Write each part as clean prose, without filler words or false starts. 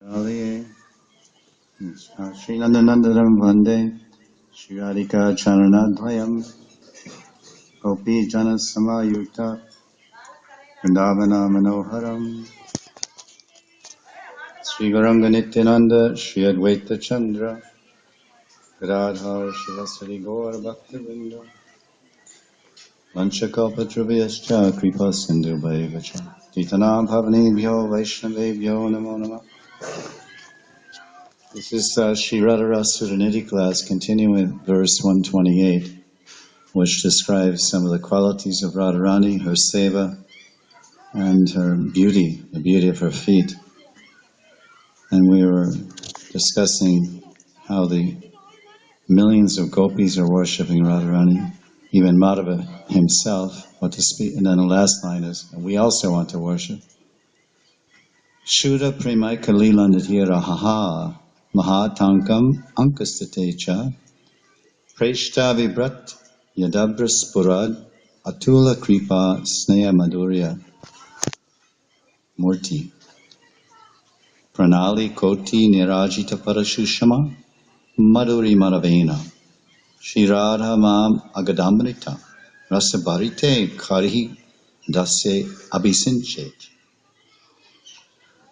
Aliye, Sri Nandanandaram Vande, Sri Radhika Charanadvayam, Gopi Jana Samayukta, Vrindavana Manoharam, Sri Gauranga Nityananda, Sri Advaita Chandra, Radha Shivasari Gaur Bhaktivinoda, Vanchakalpatrubhyascha Kripa Sindhu Bhaivacha, Titana Bhavanebhyo Vaishnavebhyo Namo Namah. This is Sri Radharasa Nidhi class, continuing with verse 128. Which describes some of the qualities of Radharani, her seva, and her beauty, the beauty of her feet. And we were discussing how the millions of gopis are worshipping Radharani, even Madhava himself, what to speak. And then the last line is, we also want to worship. Shuddha premaika lilandadhira haha mahatankam ankastatecha preshta vibrat yadabra spurad atula kripa sneha madhurya murti pranali koti nirajita parashushama madhuri madhavena shirada mam agadamrita rasabarite karihi dasya abhisinchit.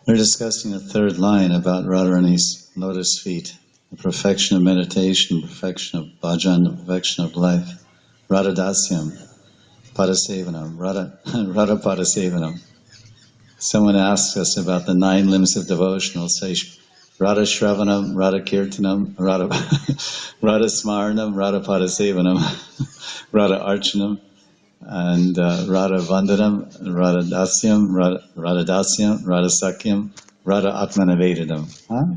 We're discussing the third line about Radharani's lotus feet, the perfection of meditation, perfection of bhajan, the perfection of life. Radha Dasyam, Padasevanam, Radha Padasevanam. Someone asks us about the 9 limbs of devotion. We'll say Radha Shravanam, Radha Kirtanam, Radha, Radha Smaranam, Radha Padasevanam, Radha Archanam, and Radha Vandanam, Radha Dasyam, Radha Dasyam, Radha Sakyam, Radha Atmanavedanam. Huh?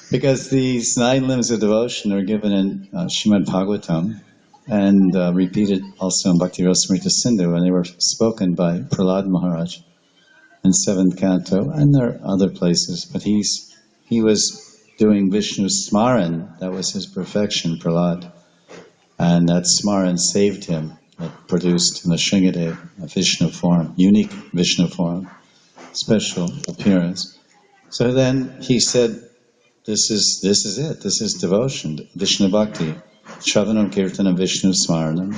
Because these 9 limbs of devotion are given in Srimad Bhagavatam and repeated also in Bhakti Rasamrita Sindhu, and they were spoken by Prahlad Maharaj in 7th canto, and there are other places, but he was doing Vishnu Smaran, that was his perfection, Prahlad. And that Smaran saved him. It produced in the Shringadev a Vishnu form, unique Vishnu form, special appearance. So then he said, this is it, this is devotion, Vishnu Bhakti. Shravanam Kirtanam Vishnu Smaranam,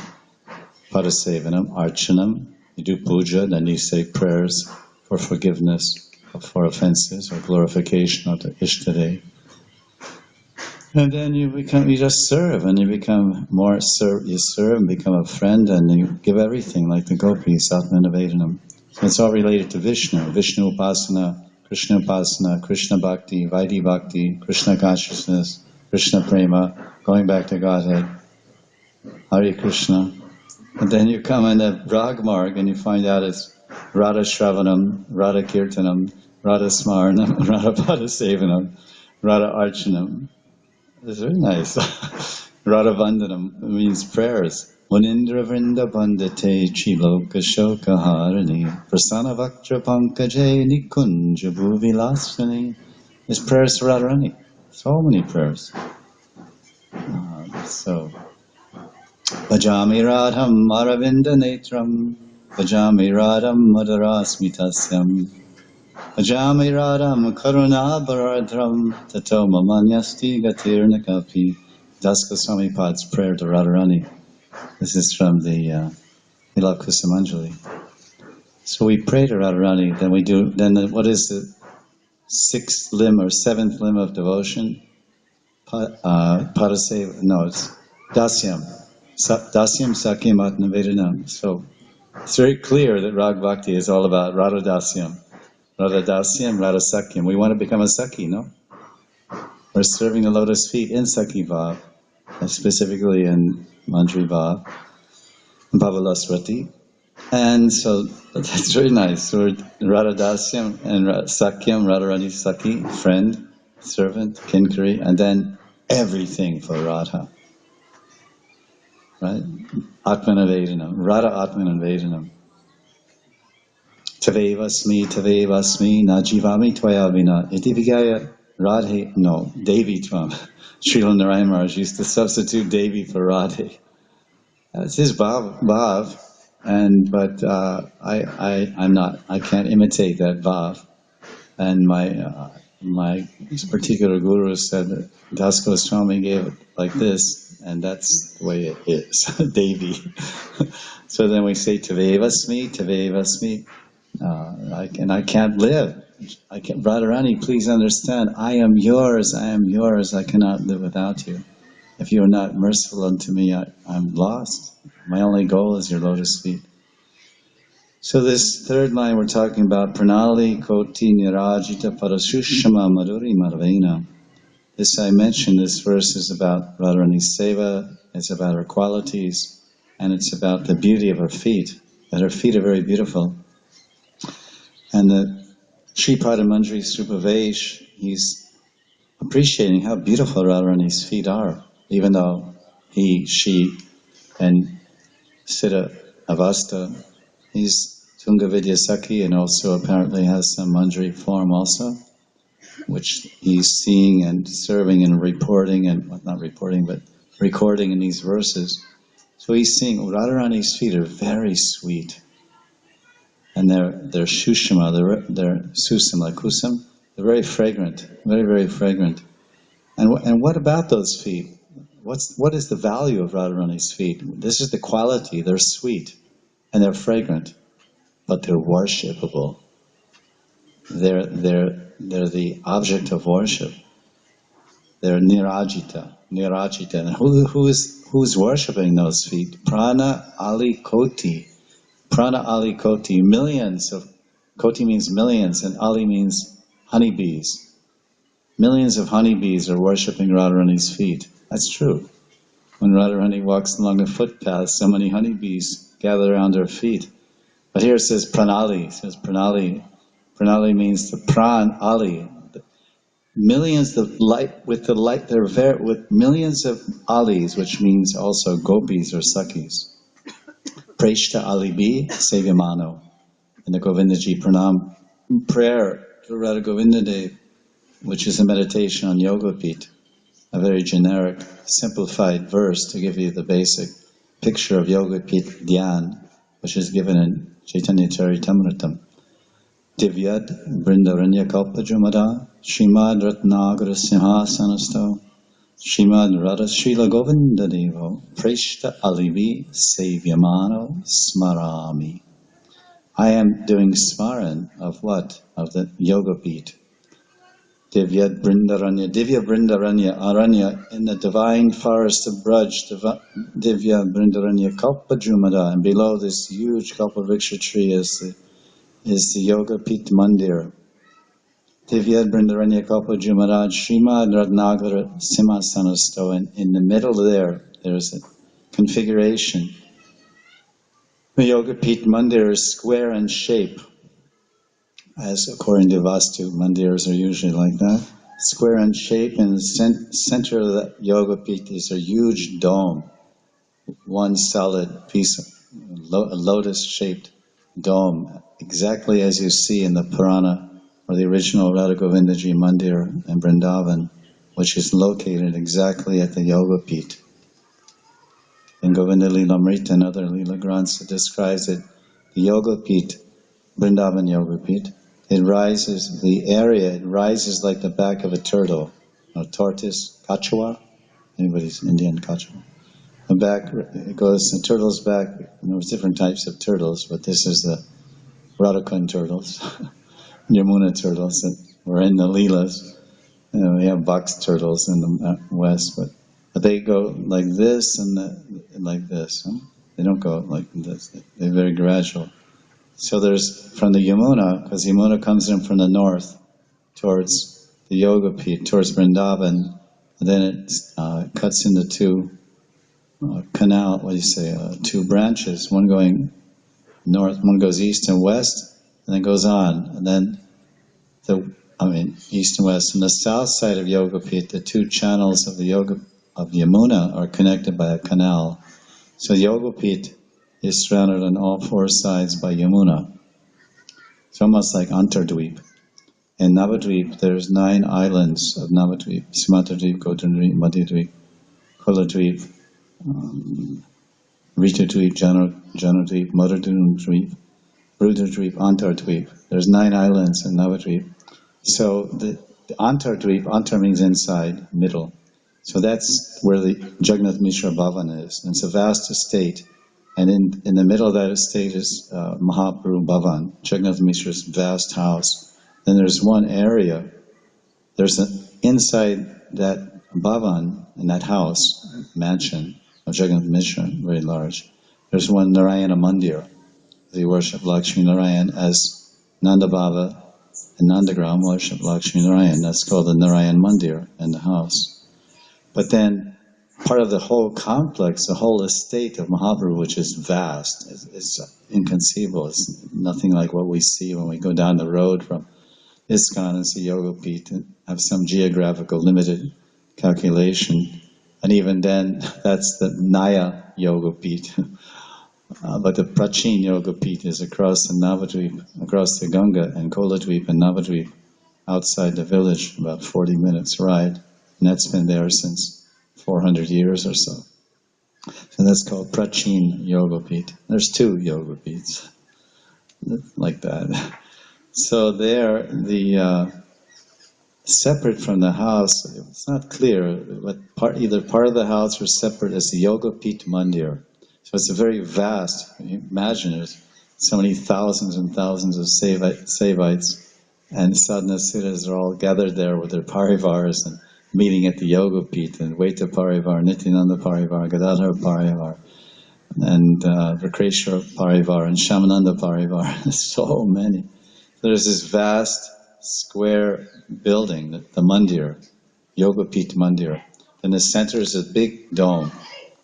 Padasevanam, Archanam. You do puja, then you say prayers for forgiveness, for offenses, or glorification of the Ishtadev. And then you just serve, and you become more you serve and become a friend, and you give everything like the gopis, Atmanavedanam. So it's all related to Vishnu, Vishnu Upasana, Krishna Bhakti, Vaidhi Bhakti, Krishna consciousness, Krishna Prema, going back to Godhead, Hare Krishna. And then you come in the Rag Marg and you find out it's Radha Shravanam, Radha Kirtanam, Radha Smaranam, Radha Padasevanam, Radha Archanam. It's very nice. Radha Vandanam means prayers. Munindra Vrinda Bandate Chiloka Shoka Harani Prasana Vaktra Pankaje Nikunja Bhuvilasani. It's prayers to Radharani. So many prayers. Bhajami Radham Aravinda Netram Bhajami Radham Madarasmitasyam Bhajami Radham Karuna Bharadram Tato Mamanyasti Gatir Nakapi. Das Goswami Pad's prayer to Radharani. This is from the Milak Kusumanjali. So we pray to Radharani, what is the 6th limb or 7th limb of devotion? Padasev, no, it's Dasyam. Dasyam Sakyam Atmavedanam. So it's very clear that Rag Bhakti is all about Radha Dasyam. Radha Dasyam, Radha Sakyam. We want to become a Sakhi, no? We're serving the lotus feet in Sakhi Bhav, specifically in Manjri Bhav, Bhavalasrati. And so that's very nice. So Radha Dasyam and Sakyam, Radharani Sakhi, friend, servant, kinkari, and then everything for Radha. Right? Atmanavedanam, Radha Atmanavedanam. Tavevasmi, Najivami Tvaya Vina, Iti Vigaya Radhe, no, Devi Tvam. Srila Narayan Maharaj used to substitute Devi for Radhe. It's his bhav, but I can't imitate that bhav. And my particular guru said that Das Goswami gave it like this, and that's the way it is, Devi. So then we say Tavevasmi, Tavevasmi, I can't live. I can't, Radharani, please understand, I am yours, I cannot live without you. If you are not merciful unto me, I'm lost. My only goal is your lotus feet. So this third line we're talking about, Pranali Koti Nirajita Parasushama Madhuri Marvena. This I mentioned, this verse is about Radharani's seva, it's about her qualities, and it's about the beauty of her feet, that her feet are very beautiful. And the Sripada Manjari Srupavesh, he's appreciating how beautiful Radharani's feet are, even though he, she, and Siddha Avasta, he's Tunga Vidyasaki and also apparently has some Manjari form also, which he's seeing and serving and reporting and, well, not reporting, but recording in these verses. So he's seeing Radharani's feet are very sweet. And they're shushama, they're susam, like kusam. They're very fragrant, very, very fragrant. And what about those feet? What is the value of Radharani's feet? This is the quality. They're sweet and they're fragrant, but they're worshipable. They're the object of worship. They're nirajita. And who's worshiping those feet? Prana Ali Koti. Prana Ali Koti. Millions of Koti means millions, and Ali means honeybees. Millions of honeybees are worshipping Radharani's feet. That's true. When Radharani walks along a footpath, so many honeybees gather around her feet. But here it says Pranali. It says Pranali. Pranali means the Pran Ali. Millions of light with the light. With millions of alis, which means also gopis or sakis. Preshta alibi sevyamano. In the Govindaji Pranam prayer to Radha Govinda Dev, which is a meditation on Yoga Pit, a very generic, simplified verse to give you the basic picture of Yoga Pit Dhyan, which is given in Chaitanya Charitamrita. Divyad Brindaranya Kalpajumada Srimad Ratnagara Simhasanasto Srimad Radha Srila Govinda Devo Preshta Alivi Sevyamano Smarami. I am doing smaran of what? Of the Yoga Pit. Divya Brindaranya Aranya, in the divine forest of Braj, Divya Brindaranya Kalpajumada, and below this huge Kalpavriksha tree is the Yoga Pit Mandir. Divya Brindaranya Kalpajumada, Srimad Ratnagara Simhasanasto, and in the middle there's a configuration. The Yoga Pit Mandir is square in shape, as according to Vastu, mandirs are usually like that. Square in shape, and in the center of the Yoga Pit is a huge dome, one solid piece of a lotus-shaped dome, exactly as you see in the Purana, or the original Radha Govindaji Mandir in Vrindavan, which is located exactly at the Yoga Pit. In Govinda Lilamrita and other Lila Granths, it describes it, the Yoga Pit, Vrindavan Yoga Pit, it rises like the back of a turtle, a tortoise, kachua. Anybody's Indian kachua. The turtle's back, there's different types of turtles, but this is the Radhakund turtles, Yamuna turtles that were in the Leelas. We have box turtles in the West, but they go like this and like this. Huh? They don't go like this. They're very gradual. So there's, from the Yamuna, because Yamuna comes in from the north towards the Yoga Pit, towards Vrindavan, and then it cuts into two two branches, one going north, one goes east and west, and then goes on, and then east and west. On the south side of Yoga Pit, the two channels of Yamuna are connected by a canal. So Yoga Pit is surrounded on all four sides by Yamuna. It's almost like Antardweep. In Navadweep, there's 9 islands of Navadweep: Sumatradweep, Godandweep, Madhyadweep, Kuladweep, Ritadweep, Janadweep, Madhudundweep, Rudradweep, Antardweep. There's 9 islands in Navadweep. So the Antar Dweep, Antar means inside, middle. So that's where the Jagannath Mishra Bhavan is. And it's a vast estate. And in the middle of that estate is Mahaprabhu Bhavan, Jagannath Mishra's vast house. Then there's one area, there's an inside that Bhavan, in that house, mansion of Jagannath Mishra, very large, there's one Narayana Mandir. They worship Lakshmi Narayan as Nanda Baba and Nandagram worship Lakshmi Narayan. That's called the Narayan Mandir in the house. But then part of the whole complex, the whole estate of Mahaprabhu, which is vast, is inconceivable. It's nothing like what we see when we go down the road from ISKCON and see Yoga Pit and have some geographical limited calculation. And even then, that's the Naya Yoga Pit. But the Prachin Yoga Pit is across the Navadvip, across the Ganga and Koladvip and Navadvip, outside the village, about 40 minutes ride. And that's been there since 400 years or so. So that's called Prachin Yoga Pit. There's two Yoga Pits like that. So there, separate from the house, it's not clear, but either part of the house or separate is the Yoga Pit Mandir. So it's a very vast, imagine there's so many thousands and thousands of Sevites and sadhanasiddhas are all gathered there with their parivars and meeting at the Yoga Pit, and Vaita Parivar, Nityananda Parivar, Gadadhar Parivar, and Vikreshwar Parivar, and Shamananda Parivar. So many. There's this vast square building, the Mandir, Yoga Pit Mandir. In the center is a big dome.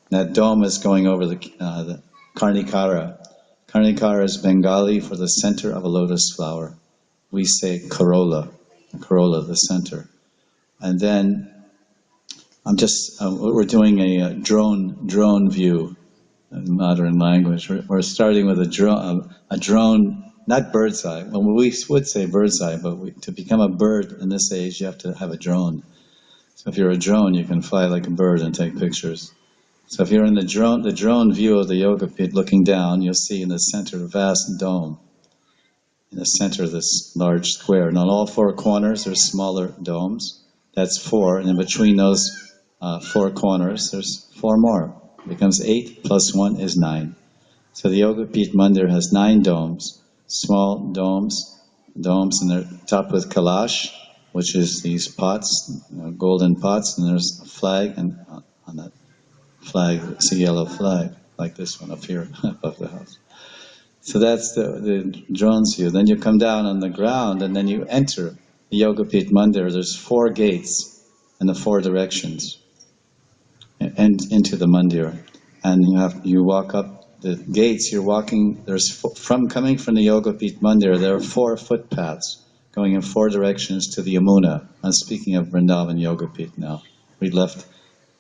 That dome is going over the Karnikara. Karnikara is Bengali for the center of a lotus flower. We say corolla, the center. And then we're doing a drone view in modern language. We're starting with a drone, not bird's eye. Well, we would say bird's eye, but to become a bird in this age, you have to have a drone. So if you're a drone, you can fly like a bird and take pictures. So if you're in the drone view of the Yoga Pit looking down, you'll see in the center a vast dome. In the center of this large square. And on all four corners, there's smaller domes. That's four. And in between those four corners, there's four more. It becomes 8 plus 1 is 9. So the Yoga Pit Mandir has 9 domes, small domes, and they're topped with kalash, which is these pots, golden pots, and there's a flag, and on that flag, it's a yellow flag, like this one up here above the house. So that's the drone's view. Then you come down on the ground, and then you enter the Yoga Pit Mandir. There's 4 gates in the 4 directions, and into the Mandir. And you walk up the gates. You're walking. Coming from the Yoga Pit Mandir, there are 4 footpaths going in 4 directions to the Yamuna. I'm speaking of Vrindavan Yoga Pit now. We left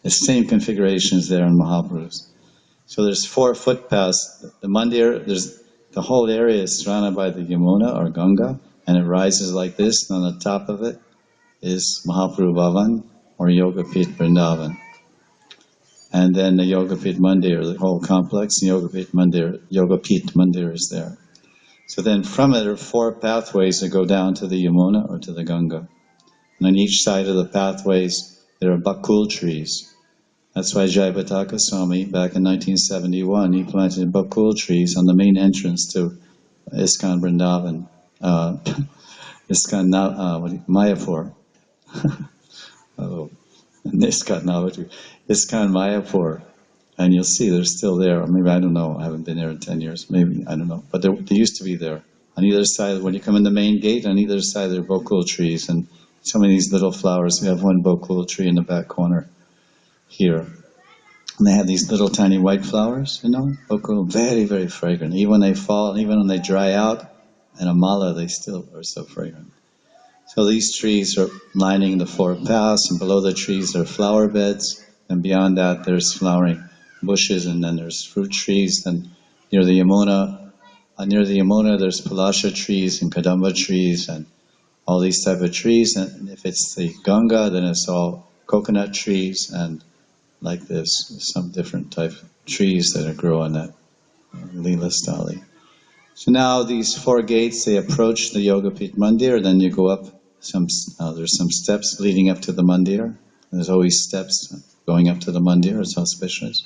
the same configurations there in Mahaprabhu's. So there's 4 footpaths. The Mandir, the whole area is surrounded by the Yamuna or Ganga, and it rises like this, and on the top of it is Mahaprabhu Bhavan or Yoga Pit Vrindavan. And then the Yoga Pit Mandir, the whole complex, the Yoga Pit Mandir is there. So then from it are 4 pathways that go down to the Yamuna or to the Ganga. And on each side of the pathways there are bakul trees. That's why Jayapataka Swami, back in 1971, he planted bakul trees on the main entrance to ISKCON Vrindavan, ISKCON Mayapur. ISKCON Navadvip. ISKCON Mayapur. And you'll see they're still there. Or maybe, I don't know, I haven't been there in 10 years. Maybe, I don't know. But they used to be there. On either side, when you come in the main gate, on either side there are bakul trees. And so many of these little flowers. We have one bakul tree in the back corner here. And they have these little tiny white flowers, bakul, very, very fragrant. Even when they fall, even when they dry out, in a mala, they still are so fragrant. So these trees are lining the 4 paths, and below the trees are flower beds, and beyond that there's flowering bushes, and then there's fruit trees. And near the Yamuna there's palasha trees and kadamba trees and all these type of trees. And if it's the Ganga, then it's all coconut trees and like this, some different type of trees that grow on that Leela Stali. So now these 4 gates, they approach the Yoga Pit Mandir, then you go up there's some steps leading up to the mandir. There's always steps going up to the mandir. It's auspicious.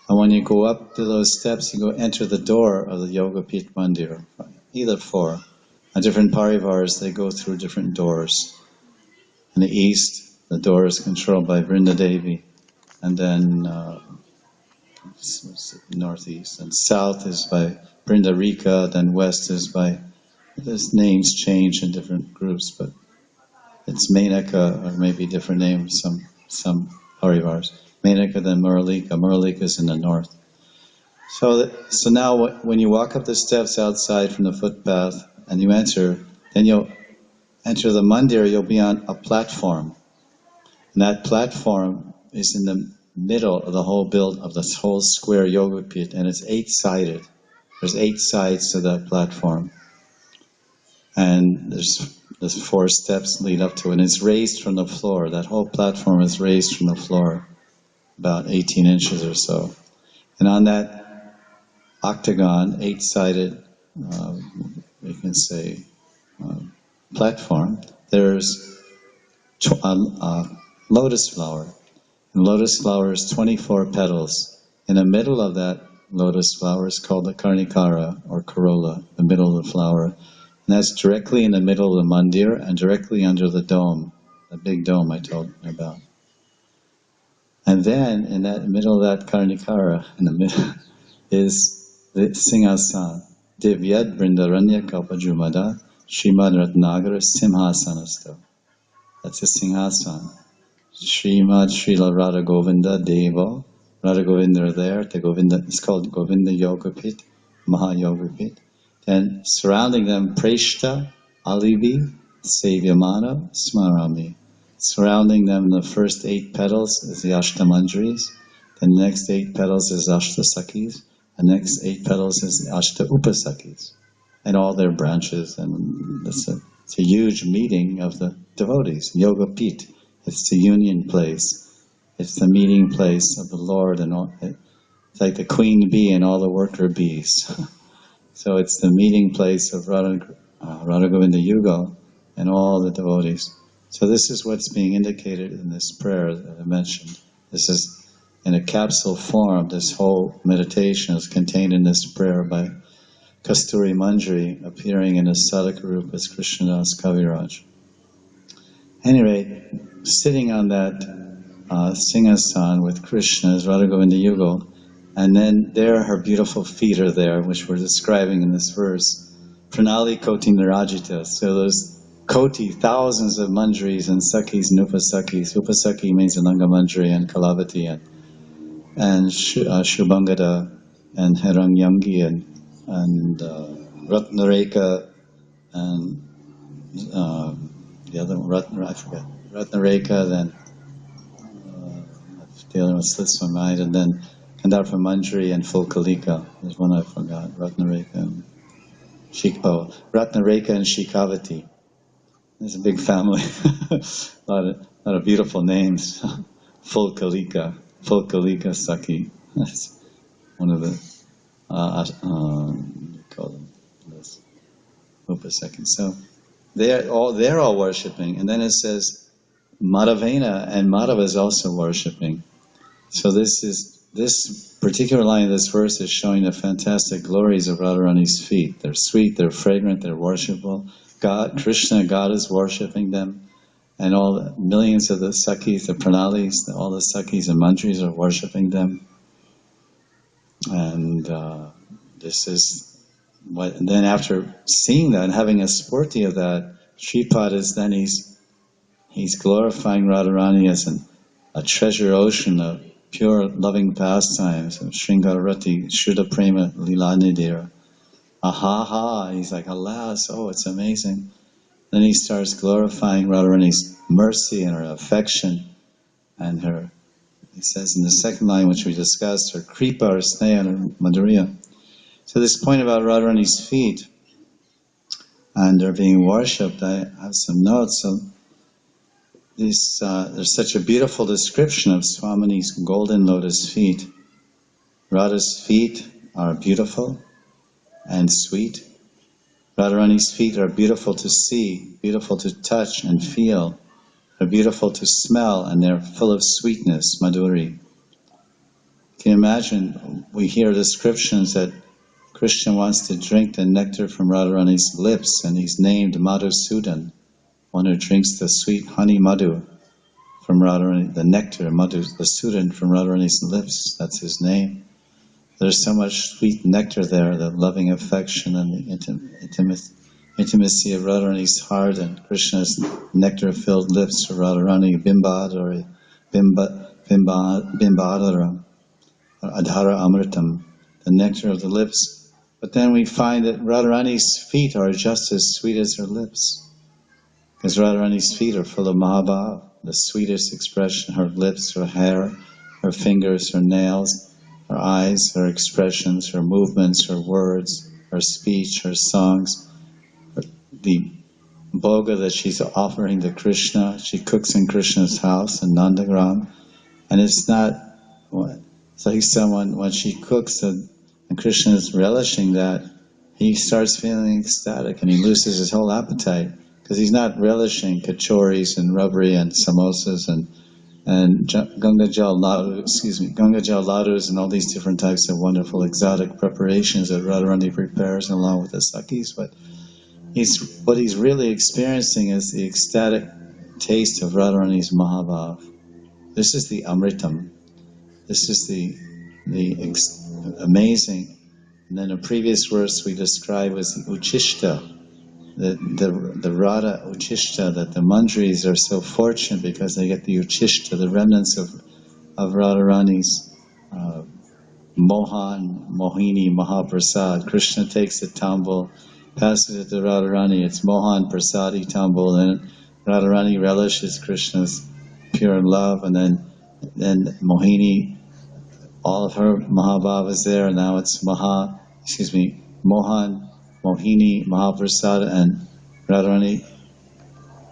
And when you go up to those steps, you go enter the door of the Yoga Pit Mandir. Either four. And different parivars, they go through different doors. In the east, the door is controlled by Vrinda Devi. And then northeast. And south is by Vrinda Rika. Then west is by, there's names change in different groups, but it's Menaka, or maybe different names, some parivars. Menaka, then Muralika. Muralika is in the north. So now when you walk up the steps outside from the footpath and you enter, then you'll enter the mandir, you'll be on a platform. And that platform is in the middle of the whole of this whole square yoga pit, and it's 8-sided. There's 8 sides to that platform. And there's 4 steps lead up to it, and it's raised from the floor. That whole platform is raised from the floor, about 18 inches or so. And on that octagon, 8-sided, we can say, platform, there's a lotus flower. And lotus flower is 24 petals. In the middle of that lotus flower is called the Karnikara, or corolla, the middle of the flower. And that's directly in the middle of the mandir and directly under the dome, the big dome I told you about. And then in that middle of that Karnikara, in the middle, is the Singhasan, Divyad Vrindaranya Kalpajumada Srimad Ratnagara Simhasanasto. That's a Singhasan. Srimad Srila Radha Govinda Deva, Radha Govinda are there, it's called Govinda Yoga Pit, Maha Yoga Pit. Then surrounding them, Preshta, Alivi, Sevyamana, Smarami. Surrounding them, the first 8 petals is the Ashtamanjaris, then the next 8 petals is Ashtasakis, and the next 8 petals is the Ashta Upasakis, and all their branches, and it's a huge meeting of the devotees, Yoga Pit. It's the union place. It's the meeting place of the Lord, and all. It's like the queen bee and all the worker bees. So it's the meeting place of Radha Govinda Yugal and all the devotees. So this is what's being indicated in this prayer that I mentioned. This is in a capsule form. This whole meditation is contained in this prayer by Kasturi Manjari, appearing in a sadhaka group as Krishnadas Kaviraj. At any rate, sitting on that Singhasan with Krishna as Radha Govinda Yugal, and then there her beautiful feet are there, which we're describing in this verse. Pranali Koti Nirajita. So those Koti, thousands of manjaris and sakis and upasakis. Upasaki means Ananga Manjari and Kalavati and Shubhangada and Herangyangi and Ratnareka and the other one, I forget. Ratnareka, then the other one slips my mind, and then Kandarpa Manjari and Fulkalika. There's one I forgot. Ratnareka and Ratnareka and Shikavati. There's a big family. a lot of beautiful names. Fulkalika Saki. That's one of the call them this Upasaki. So they're all worshipping, and then it says Madhavena, and Madhava is also worshipping. So this particular line of this verse is showing the fantastic glories of Radharani's feet. They're sweet, they're fragrant, they're worshipful. Krishna, God is worshipping them, and all the millions of the Sakis, the Pranalis, all the Sakis and Manjaris are worshipping them. And this is what. And then after seeing that and having a spurti of that, Shripad is then he's glorifying Radharani as a treasure ocean of pure loving pastimes of Shringarati, Shuddha Prema, Lila Nidira. Aha, he's like, alas, oh, it's amazing. Then he starts glorifying Radharani's mercy and her affection and her, he says in the second line, which we discussed, her kripa, her sneha, and her madhurya. So this point about Radharani's feet and they're being worshipped, I have some notes. So there's such a beautiful description of Swamini's golden lotus feet. Radha's feet are beautiful and sweet. Radharani's feet are beautiful to see, beautiful to touch and feel. They're beautiful to smell, and they're full of sweetness, madhuri. Can you imagine, we hear descriptions that Krishna wants to drink the nectar from Radharani's lips, and he's named Madhusudan, one who drinks the sweet honey madhu from Radharani, the nectar, madhu, the sudan from Radharani's lips, that's his name. There's so much sweet nectar there, the loving affection and the intimacy of Radharani's heart and Krishna's nectar-filled lips for Radharani, Bimbadara, Adhara Amritam, the nectar of the lips. But then we find that Radharani's feet are just as sweet as her lips. Because Radharani's feet are full of Mahabhav, the sweetest expression, her lips, her hair, her fingers, her nails, her eyes, her expressions, her movements, her words, her speech, her songs, the bhoga that she's offering to Krishna. She cooks in Krishna's house in Nandagram, and it's not, it's like someone, when she cooks and Krishna is relishing that, he starts feeling ecstatic and he loses his whole appetite, because he's not relishing kachoris and rubbery and samosas and Ganga Jal ladus and all these different types of wonderful exotic preparations that Radharani prepares along with the Sakis, but what he's really experiencing is the ecstatic taste of Radharani's Mahabhav. This is the Amritam. This is the amazing. And then a previous verse we described was the Uchishta, the Radha Uchishta, that the Manjaris are so fortunate because they get the Uchishta, the remnants of Radharani's Mohan, Mohini, Mahaprasad. Krishna takes the tambul, passes it to Radharani, it's Mohan Prasadi tambul, and Radharani relishes Krishna's pure love, and then Mohini, all of her Mahabhav is there, and now it's Mohan, Mohini, Mahaprasad, and Radharani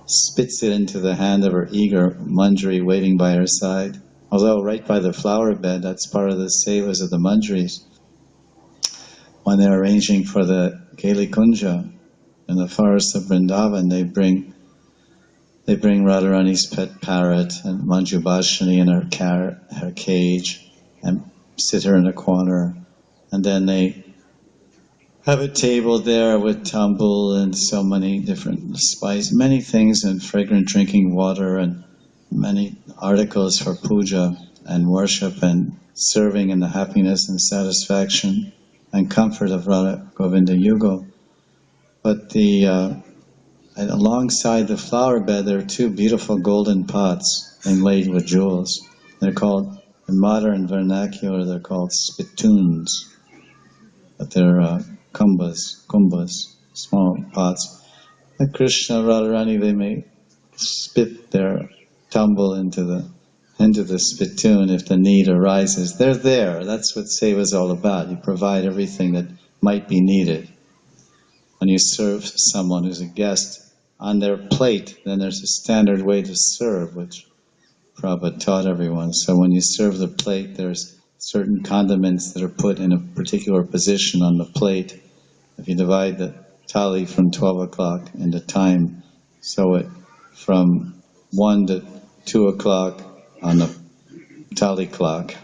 spits it into the hand of her eager Manjari waiting by her side. Although right by the flower bed, that's part of the sevas of the Manjaris. When they're arranging for the Keli Kunja in the forest of Vrindavan, they bring Radharani's pet parrot and Manjubhashini in her cage and sit her in a corner, and then they have a table there with tambul and so many different spices, many things, and fragrant drinking water and many articles for puja and worship and serving in the happiness and satisfaction and comfort of Radha Govinda Yugal. But alongside the flower bed there are two beautiful golden pots inlaid with jewels. They're called, in modern vernacular, they're called spittoons, but they're kumbhas, small pots. Like Krishna, Radharani, they may spit their tumble into the spittoon if the need arises. They're there. That's what seva is all about. You provide everything that might be needed. When you serve someone who's a guest on their plate, then there's a standard way to serve, which Prabhupada taught everyone. So when you serve the plate, there's certain condiments that are put in a particular position on the plate. If you divide the thali from 12 o'clock into time, so it from 1 to 2 o'clock on the thali clock,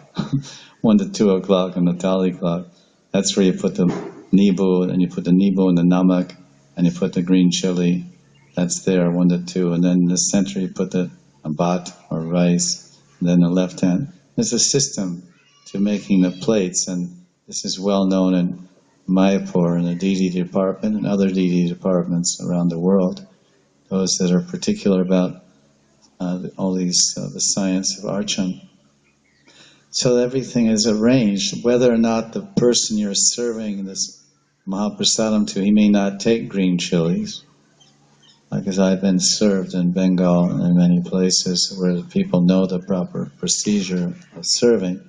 1 to 2 o'clock on the thali clock, that's where you put the nibu, and you put the nibu and the namak, and you put the green chili, that's there, 1 to 2, and then in the center you put the bhat or rice, and then the left hand. There's a system to making the plates, and this is well known in Mayapur, in the deity department, and other deity departments around the world, those that are particular about all these, the science of Archan. So everything is arranged, whether or not the person you're serving this Mahaprasadam to, he may not take green chilies, because I've been served in Bengal and in many places where people know the proper procedure of serving.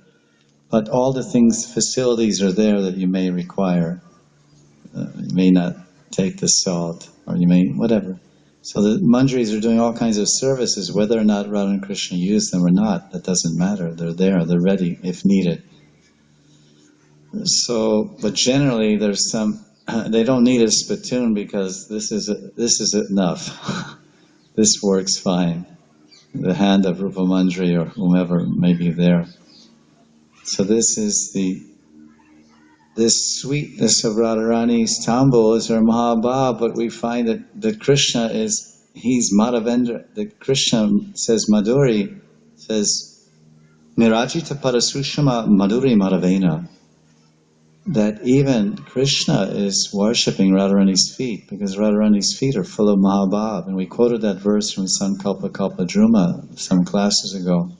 But all the facilities are there that you may require. You may not take the salt, or you may, whatever. So the Manjaris are doing all kinds of services, whether or not Radha and Krishna use them or not, that doesn't matter. They're there, they're ready if needed. So, but generally there's some they don't need a spittoon because this is enough. This works fine. The hand of Rupa Manjari or whomever may be there. So this sweetness of Radharani's Tambo is her Mahabhav, but we find that Krishna he's Madhavendra. That Krishna says Madhuri, says Nirajita Parasushama Madhuri Madhavena. That even Krishna is worshipping Radharani's feet, because Radharani's feet are full of Mahabhav. And we quoted that verse from Sankalpa Kalpa Druma some classes ago,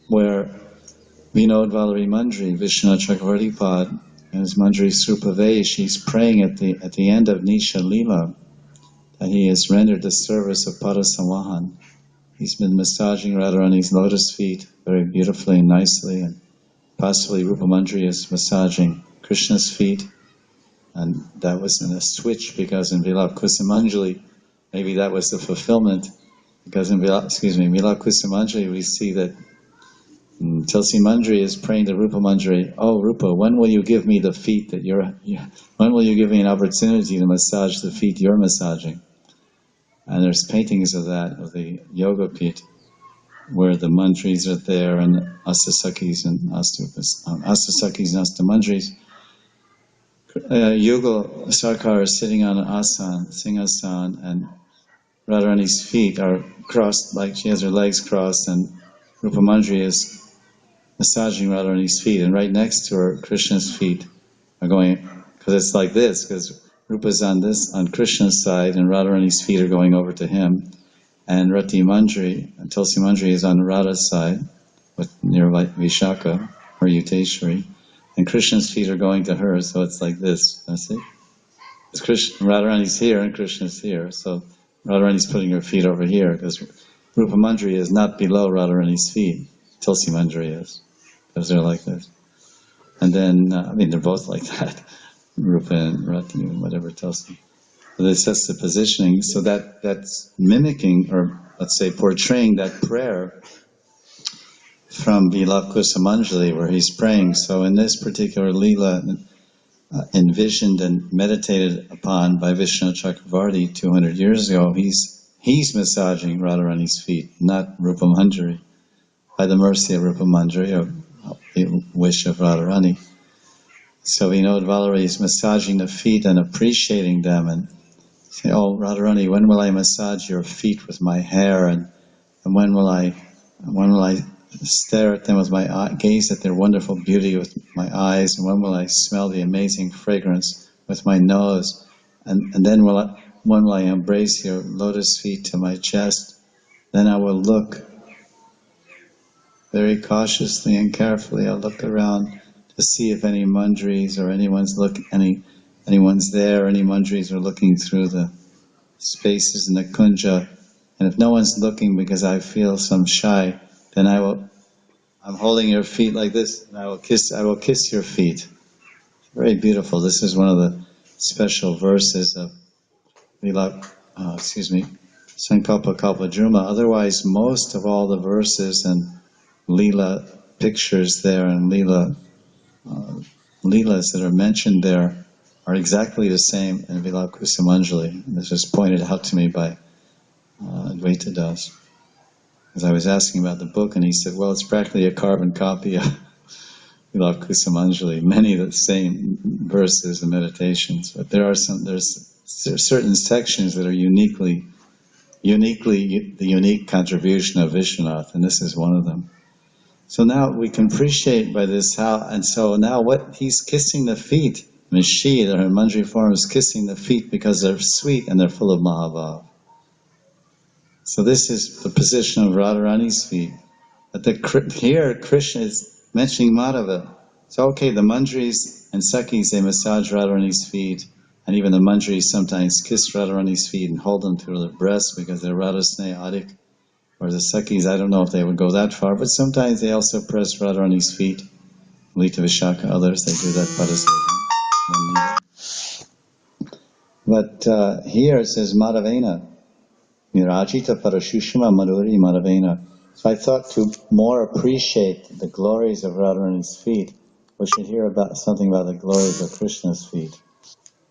where Vinod Vallari Manjari, Vishwanath Chakravarti Pad, and his Manjari Srupavesh, she's praying at the end of Nisha Lila that he has rendered the service of Padasamahan. He's been massaging Radharani's lotus feet very beautifully and nicely, and possibly Rupa Manjari is massaging Krishna's feet, and that was in a switch because in Vilap Kusumanjali, maybe that was the fulfillment, because in Vilap Kusumanjali we see that Tulsi Manjari is praying to Rupa Manjari, oh Rupa, when will you give me the feet that when will you give me an opportunity to massage the feet you're massaging? And there's paintings of that, of the Yoga Pit, where the Manjaris are there and Astasakis and Astamanjaris. Yugal Sarkar is sitting on an asan, Singhasan, and Radharani's feet are crossed, like she has her legs crossed, and Rupa Manjari is massaging Radharani's feet, and right next to her, Krishna's feet are going, because it's like this, because Rupa's on Krishna's side, and Radharani's feet are going over to him, and Rati Manjari, and Tulsi Manjari is on Radha's side, near Vishaka, or Yuteshwari, and Krishna's feet are going to her, so it's like this, that's it. Radharani's here, and Krishna's here, so Radharani's putting her feet over here, because Rupa Manjari is not below Radharani's feet, Tulsi Manjari is. Because they're like this. And then, they're both like that. Rupa and Rati, whatever Tulsi. But it's just the positioning. So that's mimicking, or let's say portraying that prayer from Vilap Kusumanjali, where he's praying. So in this particular Leela, envisioned and meditated upon by Vishnu Chakravarti 200 years ago, he's massaging Radharani's feet, not Rupa Manjari, by the mercy of Rupa Manjari, or the wish of Radharani. So Vinod Vallari is massaging the feet and appreciating them, and say, oh Radharani, when will I massage your feet with my hair, and when will I stare at them with my gaze at their wonderful beauty with my eyes, and when will I smell the amazing fragrance with my nose, and then when will I embrace your lotus feet to my chest, then I will look very cautiously and carefully. I'll look around to see if any manjaris or anyone's there, any manjaris are looking through the spaces in the kunja. And if no one's looking because I feel some shy, then I'm holding your feet like this, and I will kiss your feet. Very beautiful. This is one of the special verses of Sankalpa Kalpa Druma. Otherwise, most of all the verses and Leela pictures there and Leelas that are mentioned there are exactly the same in Vilap Kusumanjali. This was pointed out to me by Advaita Das. As I was asking about the book, and he said, well, it's practically a carbon copy of Vilap Kusumanjali, many of the same verses and meditations, but there's certain sections that are uniquely the unique contribution of Vishwanath, and this is one of them. So now we can appreciate by this so now what he's kissing the feet, she, her Manjari form, is kissing the feet because they're sweet and they're full of Mahabhav. So this is the position of Radharani's feet. But here Krishna is mentioning Madhava. So okay, the Manjaris and Sakis, they massage Radharani's feet, and even the Manjaris sometimes kiss Radharani's feet and hold them through their breasts because they're Radha Sneha Adik. Or the Sakis, I don't know if they would go that far, but sometimes they also press Radharani's feet. Lita Vishaka, others, they do that Padasevana. But here it says Madhavena. Mirajita Parashushama Madhuri Madhavena. So I thought to more appreciate the glories of Radharani's feet, we should hear about something about the glories of Krishna's feet.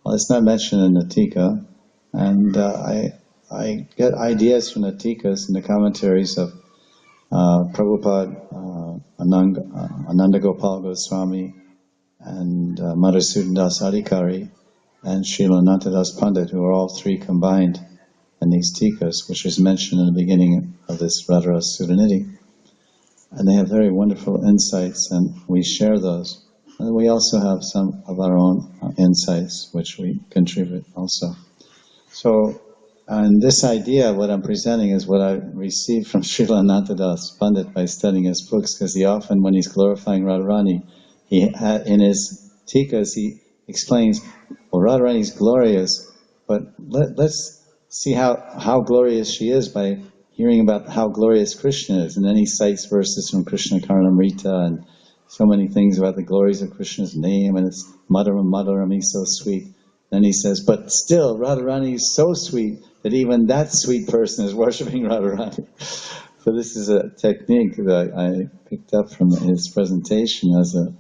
Well, it's not mentioned in the Tika, and I get ideas from the Tikas and the commentaries of Prabhupada, Ananda Gopal Goswami, and Madhusudan Das Adhikari, and Srila Anantadas Pandit, who are all three combined in these Tikas, which is mentioned in the beginning of this Radharasa Sudhanidhi. And they have very wonderful insights, and we share those. And we also have some of our own insights, which we contribute also. So, and this idea, what I'm presenting, is what I received from Srila Anantadas Pandit by studying his books, because he often, when he's glorifying Radharani, in his tikas, he explains, well, Radharani is glorious, but let's see how glorious she is by hearing about how glorious Krishna is. And then he cites verses from Krishna Karnamrita and so many things about the glories of Krishna's name, and it's Madhuram Madhuram, he's so sweet. Then he says, but still, Radharani is so sweet that even that sweet person is worshipping Radharani. So this is a technique that I picked up from his presentation as a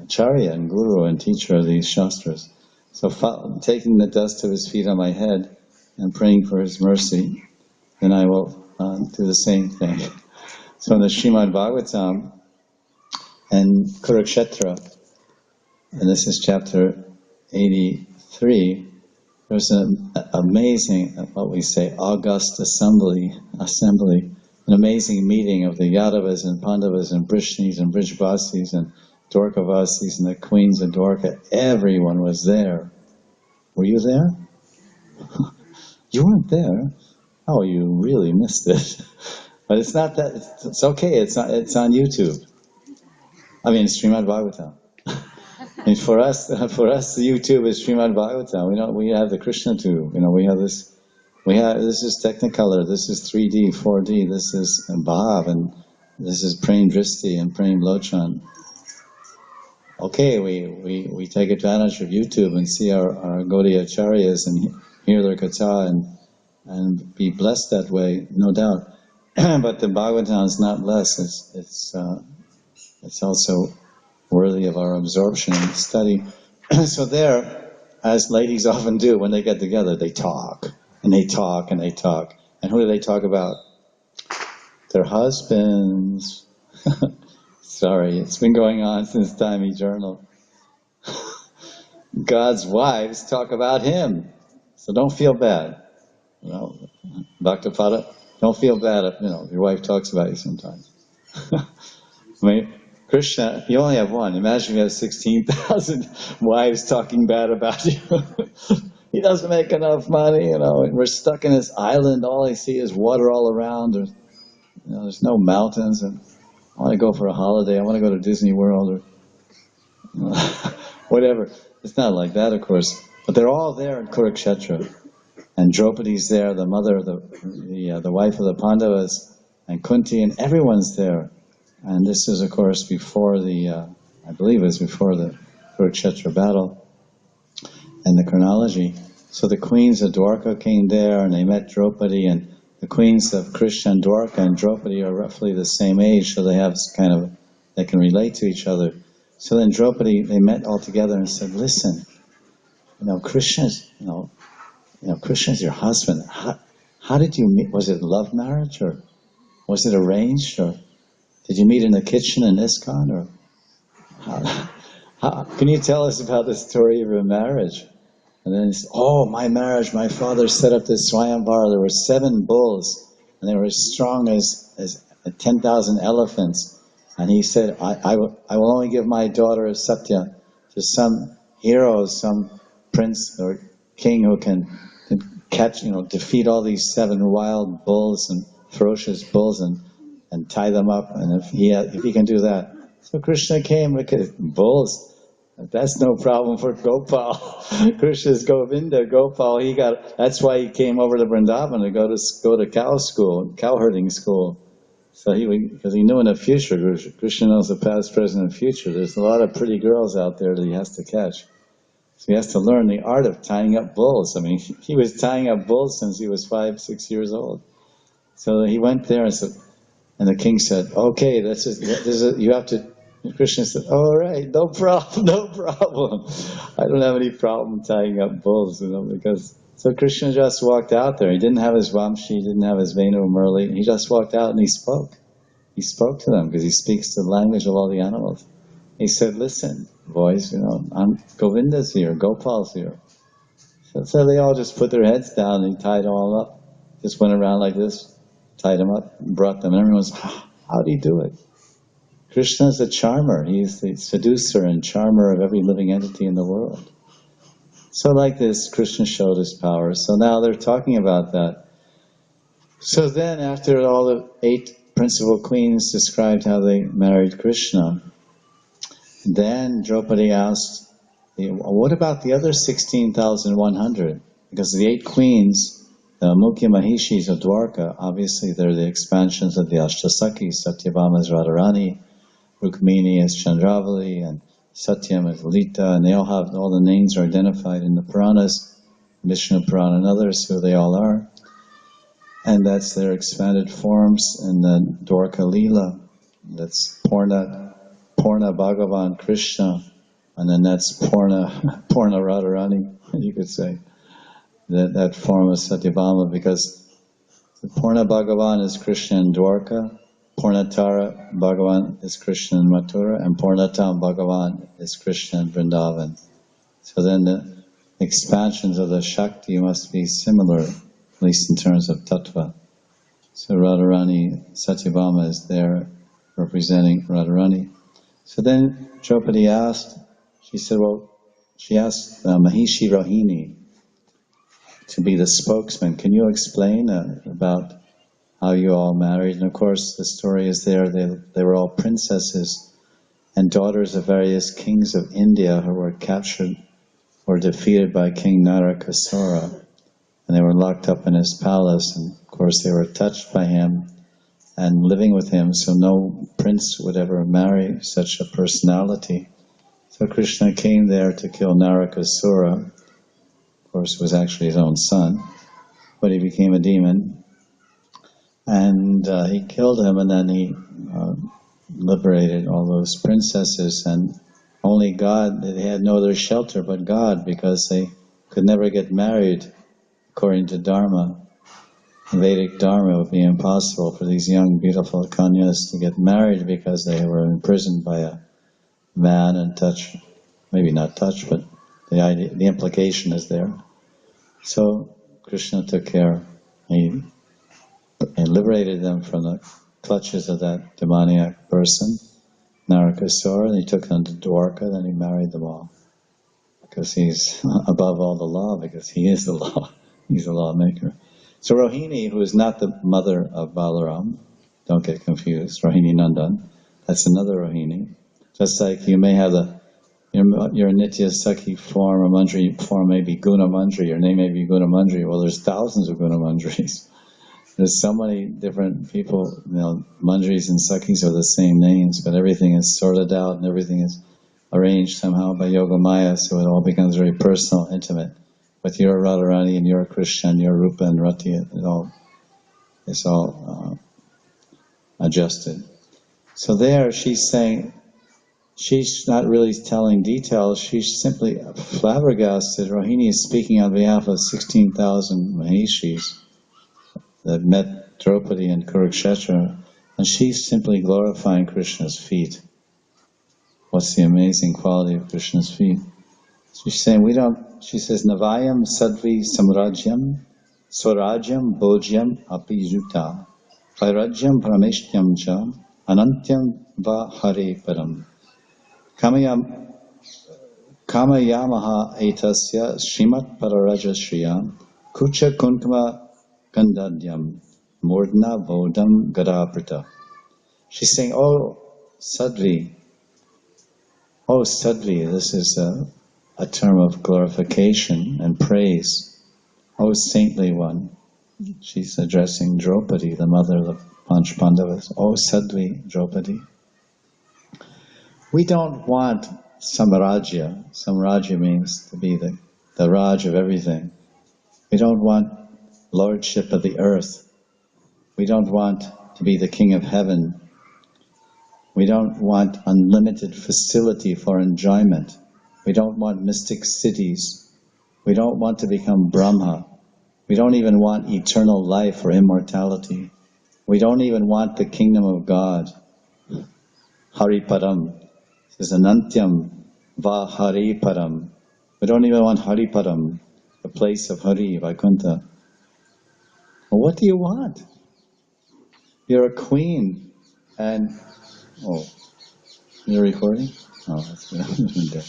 acharya and guru and teacher of these shastras. So taking the dust of his feet on my head and praying for his mercy, then I will do the same thing. So in the Srimad Bhagavatam and Kurukshetra, and this is chapter 83, there's an amazing, what we say, august assembly, an amazing meeting of the Yadavas and Pandavas and Brishnis and Brijvasis and Dwarkavasis and the queens of Dwarka. Everyone was there. Were you there? You weren't there? Oh, you really missed it. But it's not that, it's okay, it's on YouTube. I mean, Srimad Bhagavatam. And for us, YouTube is Srimad Bhagavatam. We have the Krishna tube. We have this. This is Technicolor. This is 3D, 4D. This is Bhav, and this is Prem Dristi and Prem Lochan. Okay, we take advantage of YouTube and see our Gaudiya Acharyas and hear their katha and be blessed that way, no doubt. But the Bhagavatam is not less. It's also worthy of our absorption and study. So there, as ladies often do when they get together, they talk, and they talk, and they talk. And who do they talk about? Their husbands. Sorry, it's been going on since time eternal. God's wives talk about Him. So don't feel bad. Bhaktapada, don't feel bad if your wife talks about you sometimes. I mean, Krishna, you only have one. Imagine you have 16,000 wives talking bad about you. He doesn't make enough money, and we're stuck in this island. All I see is water all around. There's no mountains, and I want to go for a holiday. I want to go to Disney World or whatever. It's not like that, of course. But they're all there in Kurukshetra. And Draupadi's there, the mother of the wife of the Pandavas, and Kunti, and everyone's there. And this is, of course, before I believe it was before the Kurukshetra battle, and the chronology. So the queens of Dwarka came there, and they met Draupadi, and the queens of Krishna and Dwarka and Draupadi are roughly the same age, so they have they can relate to each other. So then Draupadi, they met all together and said, listen, Krishna's your husband. How did you meet? Was it love marriage, or was it arranged, or did you meet in the kitchen in ISKCON, or how can you tell us about the story of your marriage? And then he said, my marriage, my father set up this Swayamvar. There were 7 bulls, and they were as strong as 10,000 elephants. And he said, I will only give my daughter Satya to some hero, some prince or king who can catch, defeat all these 7 wild bulls and ferocious bulls and tie them up. And if he can do that. So Krishna came, look at bulls. That's no problem for Gopal. Krishna's Govinda, Gopal. That's why he came over to Vrindavan to go to cow herding school. So because he knew in the future, Krishna knows the past, present, and future. There's a lot of pretty girls out there that he has to catch. So he has to learn the art of tying up bulls. I mean, he was tying up bulls since he was 5, 6 years old. So he went there and the king said, "Okay, you And Krishna said, all right, no problem, no problem. I don't have any problem tying up bulls, because... So Krishna just walked out there. He didn't have his Vamshi, he didn't have his Venu Murli. He just walked out and he spoke. He spoke to them because he speaks the language of all the animals. He said, listen, boys, I'm Govinda's here, Gopal's here. So they all just put their heads down and he tied them all up. Just went around like this, tied them up, and brought them. And everyone's, how do you do it? Krishna's a charmer. He's the seducer and charmer of every living entity in the world. So like this, Krishna showed his power. So now they're talking about that. So then after all the 8 principal queens described how they married Krishna, then Draupadi asked, what about the other 16,100? Because the 8 queens, the Mukhya Mahishis of Dwarka, obviously they're the expansions of the Ashtasakis. Satyabhama is Radharani, Rukmini is Chandravali, and Satyam is Lita, and they all have, all the names are identified in the Puranas, Vishnu Purana and others, who they all are. And that's their expanded forms in the Dwarka Leela. That's Purna Bhagavan Krishna, and then that's Purna Radharani, you could say. That form of Satyabhama, because Purna Bhagavan is Krishna in Dwarka, Purnatara Bhagavan is Krishna in Mathura, and Purnatam Bhagavan is Krishna in Vrindavan. So then the expansions of the Shakti must be similar, at least in terms of Tattva. So Radharani, Satyabhama is there representing Radharani. So then Draupadi asked, she asked Mahishi Rohini to be the spokesman. Can you explain about how you all married? And of course the story is there, they were all princesses and daughters of various kings of India who were captured or defeated by King Narakasura. And they were locked up in his palace, and of course they were touched by him and living with him, so no prince would ever marry such a personality. So Krishna came there to kill Narakasura. Of course, it was actually his own son, but he became a demon. And he killed him, and then he liberated all those princesses, and only God, they had no other shelter but God, because they could never get married according to Dharma. Vedic Dharma would be impossible for these young, beautiful kanyas to get married because they were imprisoned by a man and touch, maybe not touch, but the implication is there. So Krishna took care. He liberated them from the clutches of that demoniac person, Narakasura, and he took them to Dwarka, then he married them all. Because he's above all the law, because he is the law. He's the lawmaker. So Rohini, who is not the mother of Balaram, don't get confused, Rohini Nandan, that's another Rohini. Just like you may have your Nitya Sakhi form or Manjari form may be Guna Manjari, your name may be Guna Manjari. Well, there's thousands of Guna Manjaris. There's so many different people, Manjaris and Sakhis are the same names, but everything is sorted out and everything is arranged somehow by Yoga Maya, so it all becomes very personal, intimate. With your Radharani and your Krishna and your Rupa and Rati, it's all adjusted. So there she's saying, she's not really telling details, she's simply flabbergasted. Rohini is speaking on behalf of 16,000 Mahishis that met Draupadi in Kurukshetra, and she's simply glorifying Krishna's feet. What's the amazing quality of Krishna's feet? She's saying, she says, Navayam Sadvi Samrajyam Swarajyam Bhojyam Api Zuta Vairajyam Prameshtyam Cha Anantyam Va Hare Param Kamayamaha Etasya Srimat Pararaja Shriyam Kucha Kunkama Gandadyam Murdna Vodam Gadaprita. She's saying, oh Sadvi, this is a term of glorification and praise. O saintly one. She's addressing Draupadi, the mother of the Panch Pandavas. O Sadvi Draupadi. We don't want Samrajya. Samrajya means to be the Raj of everything. We don't want lordship of the earth. We don't want to be the king of heaven. We don't want unlimited facility for enjoyment. We don't want mystic cities. We don't want to become Brahma. We don't even want eternal life or immortality. We don't even want the kingdom of God. Hariparam. It says Anantyam va Hariparam. We don't even want Hariparam, the place of Hari, Vaikuntha. Well, what do you want? You're a queen, and oh, you're recording? Oh, that's good.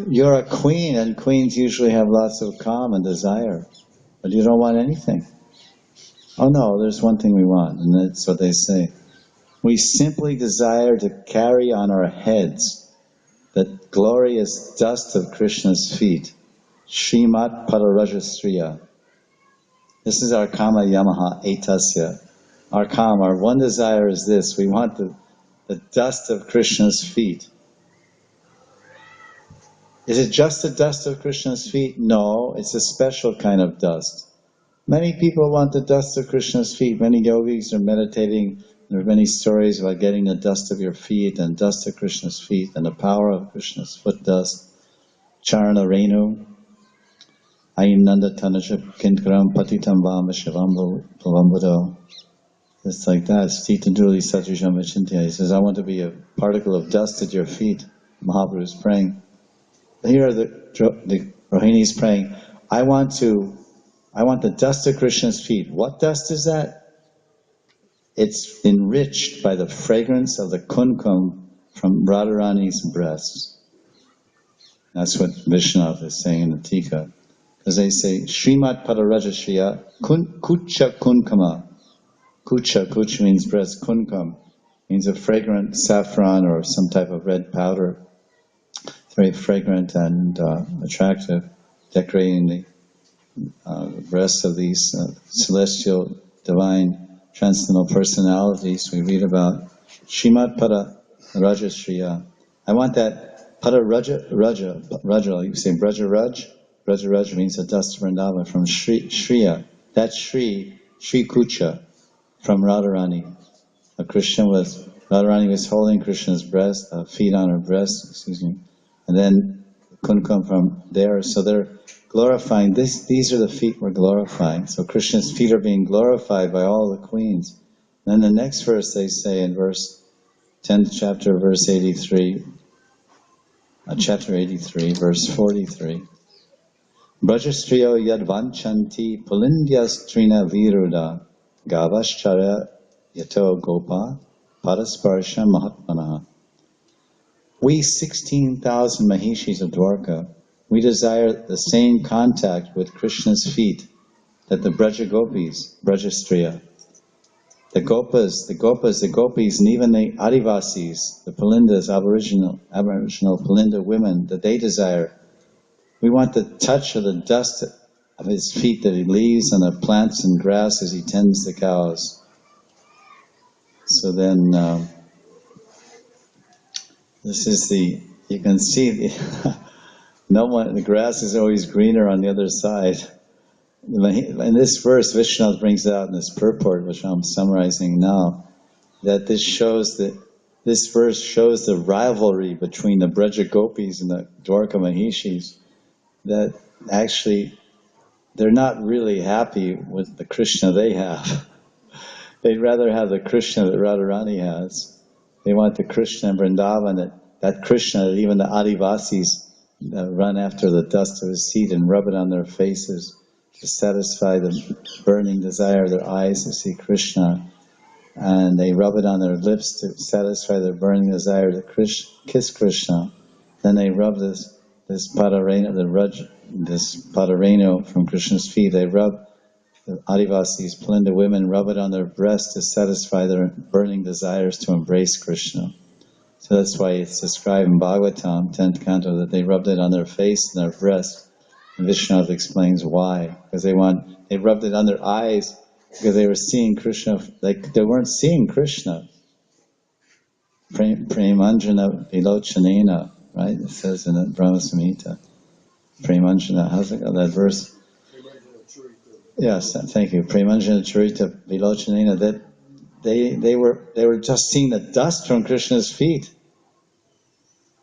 You're a queen, and queens usually have lots of calm and desire, but you don't want anything. Oh no, there's one thing we want, and that's what they say. We simply desire to carry on our heads the glorious dust of Krishna's feet, Srimat Pararajastriya. This is our kama yamaha etasya. Our kama, our one desire is this: we want the dust of Krishna's feet. Is it just the dust of Krishna's feet? No, it's a special kind of dust. Many people want the dust of Krishna's feet. Many yogis are meditating. There are many stories about getting the dust of your feet and dust of Krishna's feet and the power of Krishna's foot dust. Charana Renu, Ayim Nanda Tanasha Kinkaram Patitam Vama Shivambo Plavambudo. It's like that. Stita Duli Satrisham Vachintya. He says, I want to be a particle of dust at your feet. Mahaprabhu is praying. Here are the Rohinis praying, I want the dust of Krishna's feet. What dust is that? It's enriched by the fragrance of the kunkum from Radharani's breasts. That's what Vishnav is saying in the Tika. Because they say, Srimat Padarajashriya Kucha Kunkama. Kucha means breast, kunkam means a fragrant saffron or some type of red powder. It's very fragrant and attractive, decorating the breasts of these celestial, divine, transcendental personalities we read about. Srimat Pada Rajashriya. I want that Pada Raja, you say Braja Raj? Braja Raj means the dust of Vrindavan from Shriya. That's Shri Kucha from Radharani. Radharani was holding Krishna's breast, feet on her breast, and then Kunkam from there. So they're glorifying this. These are the feet we're glorifying. So Krishna's feet are being glorified by all the queens. Then the next verse they say in verse 10th chapter, verse 83, chapter 83, verse 43. Brajastriyo yadvanchanti pulindyas trina viruda gavaschara yato gopa parasparsha mahatmana. We 16,000 Mahishis of Dwarka, we desire the same contact with Krishna's feet that the Braja Gopis, Brajastriya, the Gopis, and even the Adivasis, the Pulindas, Aboriginal Pulinda women, that they desire. We want the touch of the dust of his feet that he leaves on the plants and grass as he tends the cows. So then, this is you can see the grass is always greener on the other side. In this verse, Vishnu brings it out in this purport, which I'm summarizing now, that this verse shows the rivalry between the Braja Gopis and the Dwarka Mahishis, that actually they're not really happy with the Krishna they have. They'd rather have the Krishna that Radharani has. They want the Krishna in Vrindavan, that Krishna that even the Adivasis run after the dust of his feet and rub it on their faces to satisfy the burning desire of their eyes to see Krishna. And they rub it on their lips to satisfy their burning desire to kiss Krishna. Then they rub this padareno, this padareno from Krishna's feet. They rub the Adivasis, Pulinda women, rub it on their breasts to satisfy their burning desires to embrace Krishna. So that's why it's described in Bhagavatam, 10th canto, that they rubbed it on their face and their breast. And Vishnu explains why. Because they rubbed it on their eyes because they were seeing Krishna, they weren't seeing Krishna. Premanjana vilochanena, right? It says in the Brahma Samhita. Premanjana, how's it go, that verse? Yes, thank you. Premanjana charita vilochanena, that they were just seeing the dust from Krishna's feet.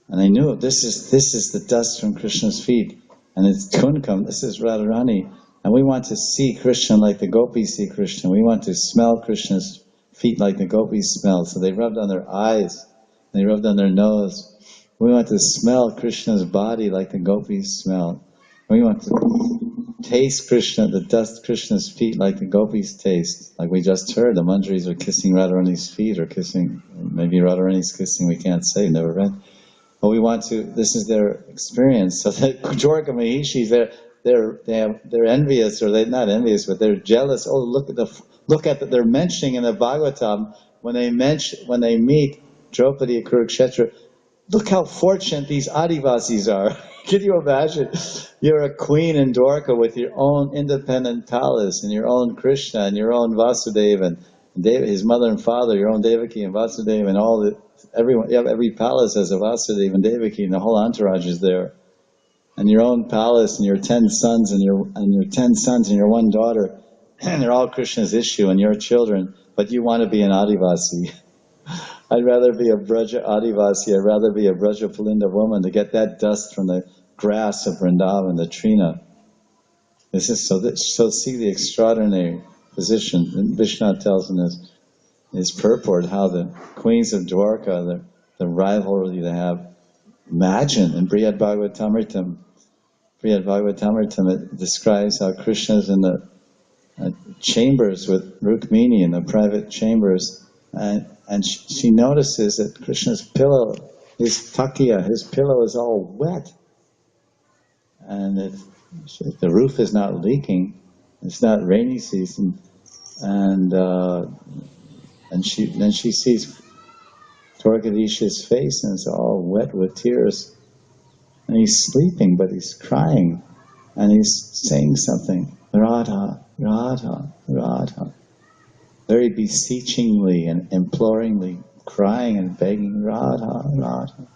And they knew this is the dust from Krishna's feet. And it's Kunkam, this is Radharani. And we want to see Krishna like the gopis see Krishna. We want to smell Krishna's feet like the gopis smell. So they rubbed on their eyes, they rubbed on their nose. We want to smell Krishna's body like the gopis smell. We want to taste Krishna, the dust Krishna's feet like the gopis taste. Like we just heard, the Manjaris are kissing Radharani's feet, or kissing, maybe Radharani's kissing, we can't say, never read. But we want to, this is their experience. So that Dwarka Mahishis, they're envious, or they're not envious, but they're jealous. Oh, look at they're mentioning in the Bhagavatam, when they meet Draupadi at Kurukshetra, look how fortunate these Adivasis are. Can you imagine? You're a queen in Dwarka with your own independent palace, and your own Krishna, and your own Vasudeva, and his mother and father, your own Devaki and Vasudeva, and everyone. You have every palace has a Vasudeva and Devaki, and the whole entourage is there. And your own palace, and your 10 sons, and your 10 sons, and your one daughter, and they're all Krishna's issue, and your children. But you want to be an Adivasi. I'd rather be a Braja Adivasi, I'd rather be a Braja Pulinda woman to get that dust from the grass of Vrindavan, the Trina. This is so see the extraordinary position. And Vishnu tells in his purport how the queens of Dwarka, the rivalry they have. Imagine in Brihad Bhagavatamritam, it describes how Krishna's in the chambers with Rukmini, in the private chambers, and she notices that Krishna's pillow, his takiya, his pillow is all wet. And the roof is not leaking, it's not rainy season, and then she sees Dwarkadisha's face, and it's all wet with tears. And he's sleeping, but he's crying, and he's saying something, Radha, Radha, Radha. Very beseechingly and imploringly, crying and begging, Radha, Radha.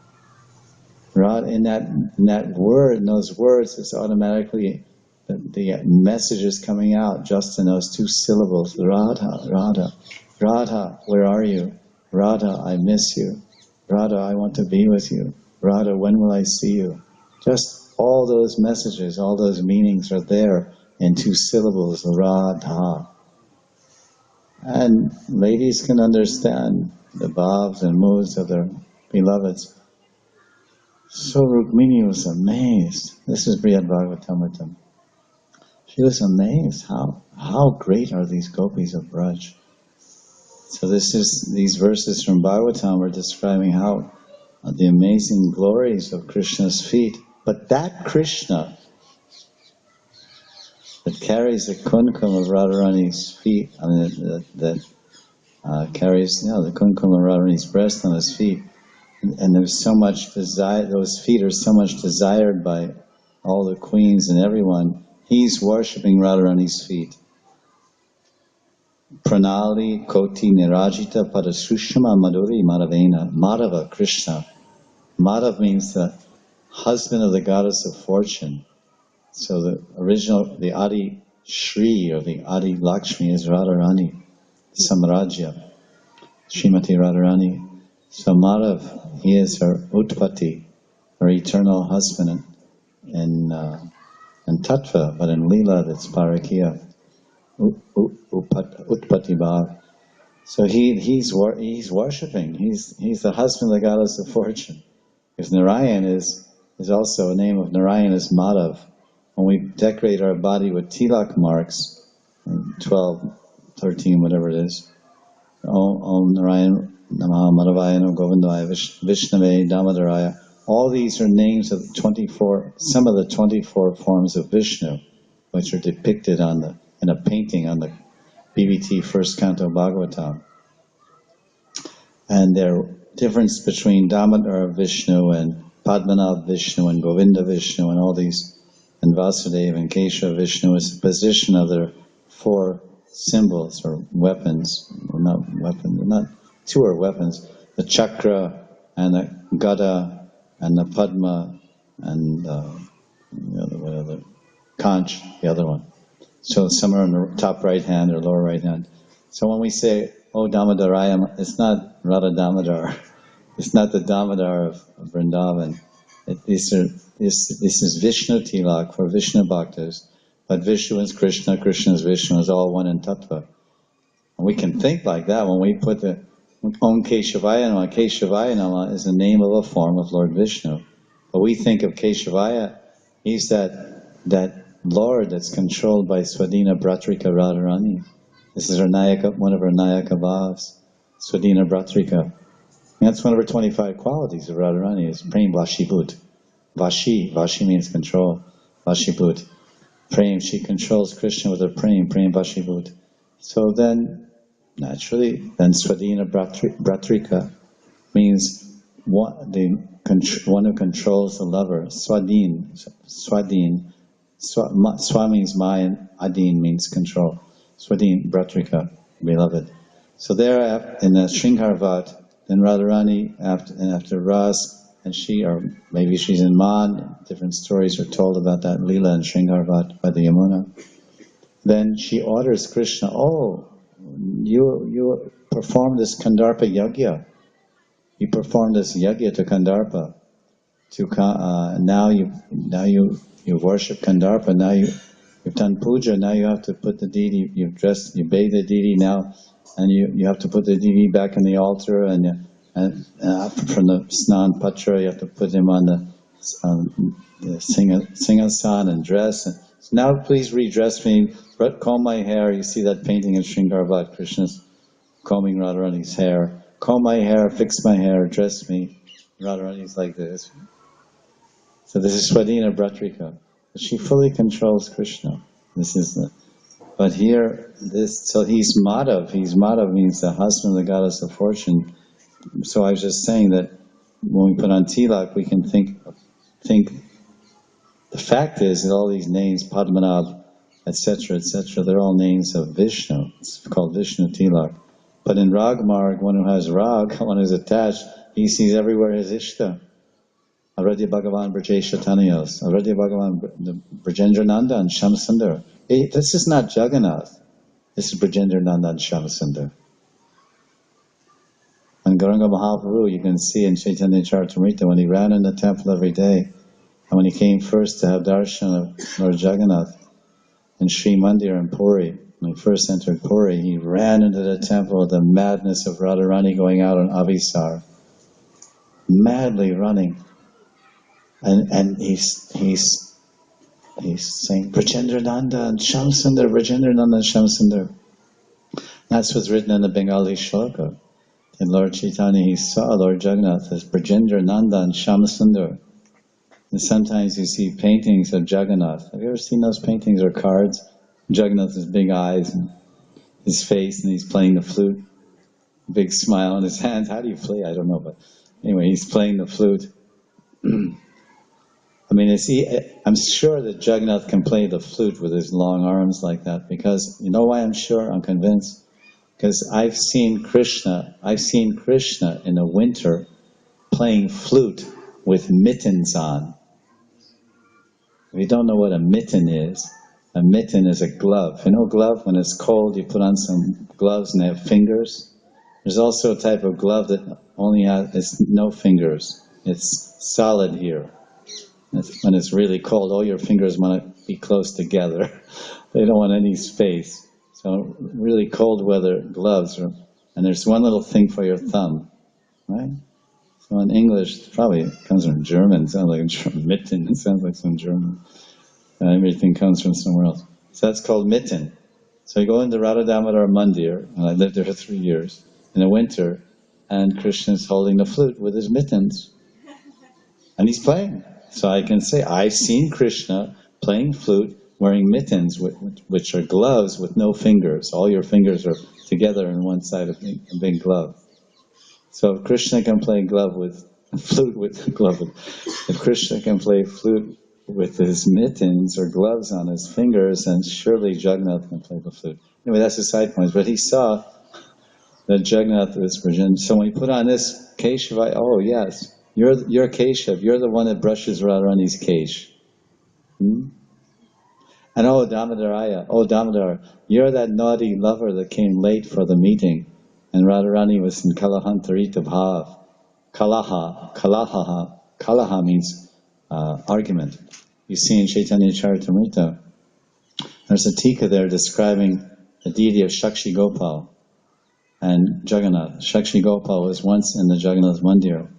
Radha, in that word, in those words, it's automatically the message is coming out just in those 2 syllables. Radha, Radha. Radha, where are you? Radha, I miss you. Radha, I want to be with you. Radha, when will I see you? Just all those messages, all those meanings are there in 2 syllables, Radha. And ladies can understand the bhavs and moods of their beloveds. So Rukmini was amazed. This is Brihad Bhagavatamritam. She was amazed. How great are these gopis of Braj? So these verses from Bhagavatam are describing how the amazing glories of Krishna's feet. But that Krishna that carries the kunkam of Radharani's feet, that carries the kunkam of Radharani's breast on his feet, and there's so much desire, those feet are so much desired by all the queens and everyone. He's worshipping Radharani's feet. Pranali Koti Nirajita Padasushama Madhuri Madhavena. Madhava, Krishna. Madhav means the husband of the goddess of fortune. So the Adi Shri, or the Adi Lakshmi, is Radharani, Samrajya, Srimati Radharani. So Madhav, he is her Utpati, her eternal husband in Tattva, but in Leela that's Parakya. Utpati Bhav. So he's worshipping. He's the husband of the goddess of fortune. Because Narayan is also a name of Narayan is Madhav. When we decorate our body with tilak marks, 12, 13, whatever it is, Om Narayan Namaha Madhavaya No Govindaya Vishnave Damodaraya. All these are names of some of the 24 forms of Vishnu, which are depicted in a painting on the BBT First Canto Bhagavatam. And there are difference between Damodara Vishnu and Padmanav Vishnu and Govinda Vishnu and all these, and Vasudeva and Kesha Vishnu is the position of their 4 symbols or weapons. Well, not weapons, not 2 are weapons. The chakra and the gada and the padma and the other conch, the other one. So some are on the top right hand or lower right hand. So when we say Oh Damodaraya, it's not Radha Damodar. It's not the Damodar of Vrindavan. This is Vishnu Tilak for Vishnu Bhaktas. But Vishnu is Krishna, Krishna is Vishnu, is all one in Tattva. And we can think like that when we put the Om Keshavaya Nama. Keshavaya Nama is the name of a form of Lord Vishnu. But we think of Keshavaya, he's that Lord that's controlled by Swadhina Bhratrika Radharani. This is one of her Nayaka Bhavs, Swadhina Bhratrika. And that's one of her 25 qualities of Radharani, is Prem Vashibhut. Vashi means control, Vashibhut. Prem, she controls Krishna with her Prem Vashibhut. So then, naturally, then Swadhina Bhratrika means one who controls the lover. Swadhin. Swa means my, and Adin means control. Swadhin Bhratrika, beloved. So there, in the Sringarvat, then Radharani, after Ras, and she, or maybe she's in Man, different stories are told about that Leela in Sringarvat by the Yamuna. Then she orders Krishna, oh, you perform this Kandarpa Yagya. You perform this Yagya to Kandarpa. Now you worship Kandarpa. Now you've done puja. Now you have to put the deity. You bathe the deity now, and you have to put the deity back in the altar. And from the Snan Patra, you have to put him on the Singhasan and dress. So now please redress me. Comb my hair. You see that painting in Sringarvat, Krishna's combing Radharani's hair. Comb my hair, fix my hair, dress me. Radharani's like this. So this is Swadhina Bhratrika. She fully controls Krishna. But here, so he's Madhav. Madhav means the husband of the goddess of fortune. So I was just saying that when we put on tilak, we can think. The fact is that all these names, Padmanabh, etc., they're all names of Vishnu. It's called Vishnu tilak. But in Ragmarg, one who has Rag, one who's attached, he sees everywhere his Ishta. Aradhya Bhagavan Brajesha Tanayos, Aradhya Bhagavan Brajendra Nanda and Shyamsundar. This is not Jagannath. This is Brajendra Nanda and Shyamsundar. And Gauranga Mahaprabhu, you can see in Chaitanya Charitamrita, when he ran in the temple every day, and when he came first to have darshan of Lord Jagannath in Sri Mandir in Puri, when he first entered Puri, he ran into the temple with the madness of Radharani going out on Avisar. Madly running. And he's saying, Brajendra Nanda and Shyamsundar, Brajendra Nanda and Shyamsundar. That's what's written in the Bengali shloka. In Lord Chaitanya, he saw Lord Jagannath as Brajendra Nanda and Shyamsundar. And sometimes you see paintings of Jagannath. Have you ever seen those paintings or cards? Jagannath has big eyes and his face, and he's playing the flute. Big smile on his hands. How do you play? I don't know, but anyway, he's playing the flute. I mean, I'm sure that Jagannath can play the flute with his long arms like that, because, you know why I'm sure? I'm convinced. Because I've seen Krishna in the winter playing flute with mittens on. If you don't know what a mitten is a glove. You know a glove? When it's cold, you put on some gloves and they have fingers. There's also a type of glove that only has no fingers. It's solid here. When it's really cold, all your fingers want to be close together. They don't want any space. So really cold weather gloves, and there's one little thing for your thumb, right? So in English, probably it comes from German. It sounds like a German mitten. It sounds like some German. Everything comes from somewhere else. So that's called mitten. So you go into Radha Damodar Mandir, and I lived there for 3 years, in the winter, and Krishna's holding the flute with his mittens. And he's playing. So I can say, I've seen Krishna playing flute, wearing mittens, which are gloves with no fingers. All your fingers are together in one side of a big glove. So if Krishna can play flute with glove, if Krishna can play flute with his mittens or gloves on his fingers, then surely Jagannath can play the flute. Anyway, that's a side point. But he saw that Jagannath is Brajendra. So when he put on this Keshav, oh yes, you're Keshav. You're the one that brushes Radharani's Kesh. And oh Damodar, you're that naughty lover that came late for the meeting. And Radharani was in Kalahantarita Bhav. Kalaha means argument. You see in Chaitanya Charitamrita, there's a tika there describing the deity of Shakshi Gopal and Jagannath. Shakshi Gopal was once in the Jagannath Mandir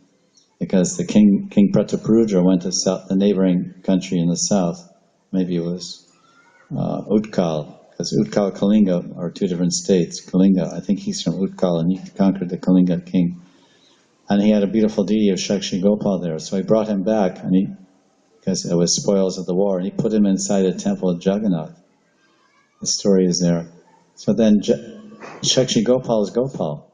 because the King Prataparudra went to the neighboring country in the south. Maybe it was Utkal, because Utkal and Kalinga are two different states. Kalinga, I think he's from Utkal, and he conquered the Kalinga king. And he had a beautiful deity of Shakshi Gopal there, so he brought him back, and because it was spoils of the war, and he put him inside a temple of Jagannath. The story is there. So then Shakshi Gopal is Gopal,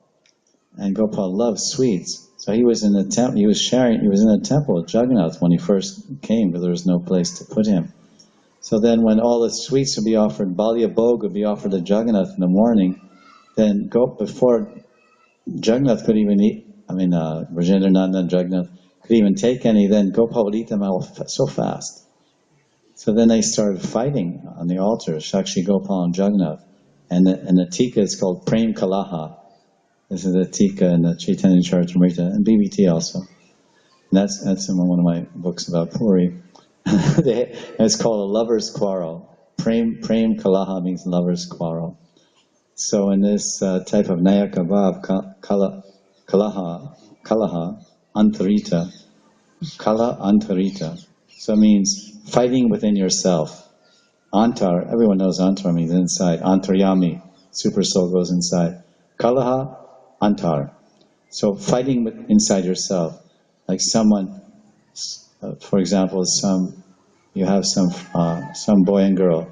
and Gopal loves sweets. So he was in the temple. He was in a temple of Jagannath when he first came, but there was no place to put him. So then, when all the sweets would be offered, Balya Bhog would be offered to Jagannath in the morning. Then before Jagannath could even eat, Rajendranath Jagannath could even take any. Then Gopal would eat them all so fast. So then they started fighting on the altar, Shakshi Gopal and Jagannath, and the tika is called Prem Kalaha. This is the tika in the Chaitanya Charitamrita and BBT also. And that's in one of my books about Puri. It's called a lover's quarrel. Prem Kalaha means lover's quarrel. So in this type of Nayaka Bhav, Kalaha, Antarita, Kala Antarita. So it means fighting within yourself. Antar, everyone knows Antar means inside. Antaryami, super soul goes inside. Kalaha, Antar. So fighting inside yourself. Like someone, for example, you have some boy and girl,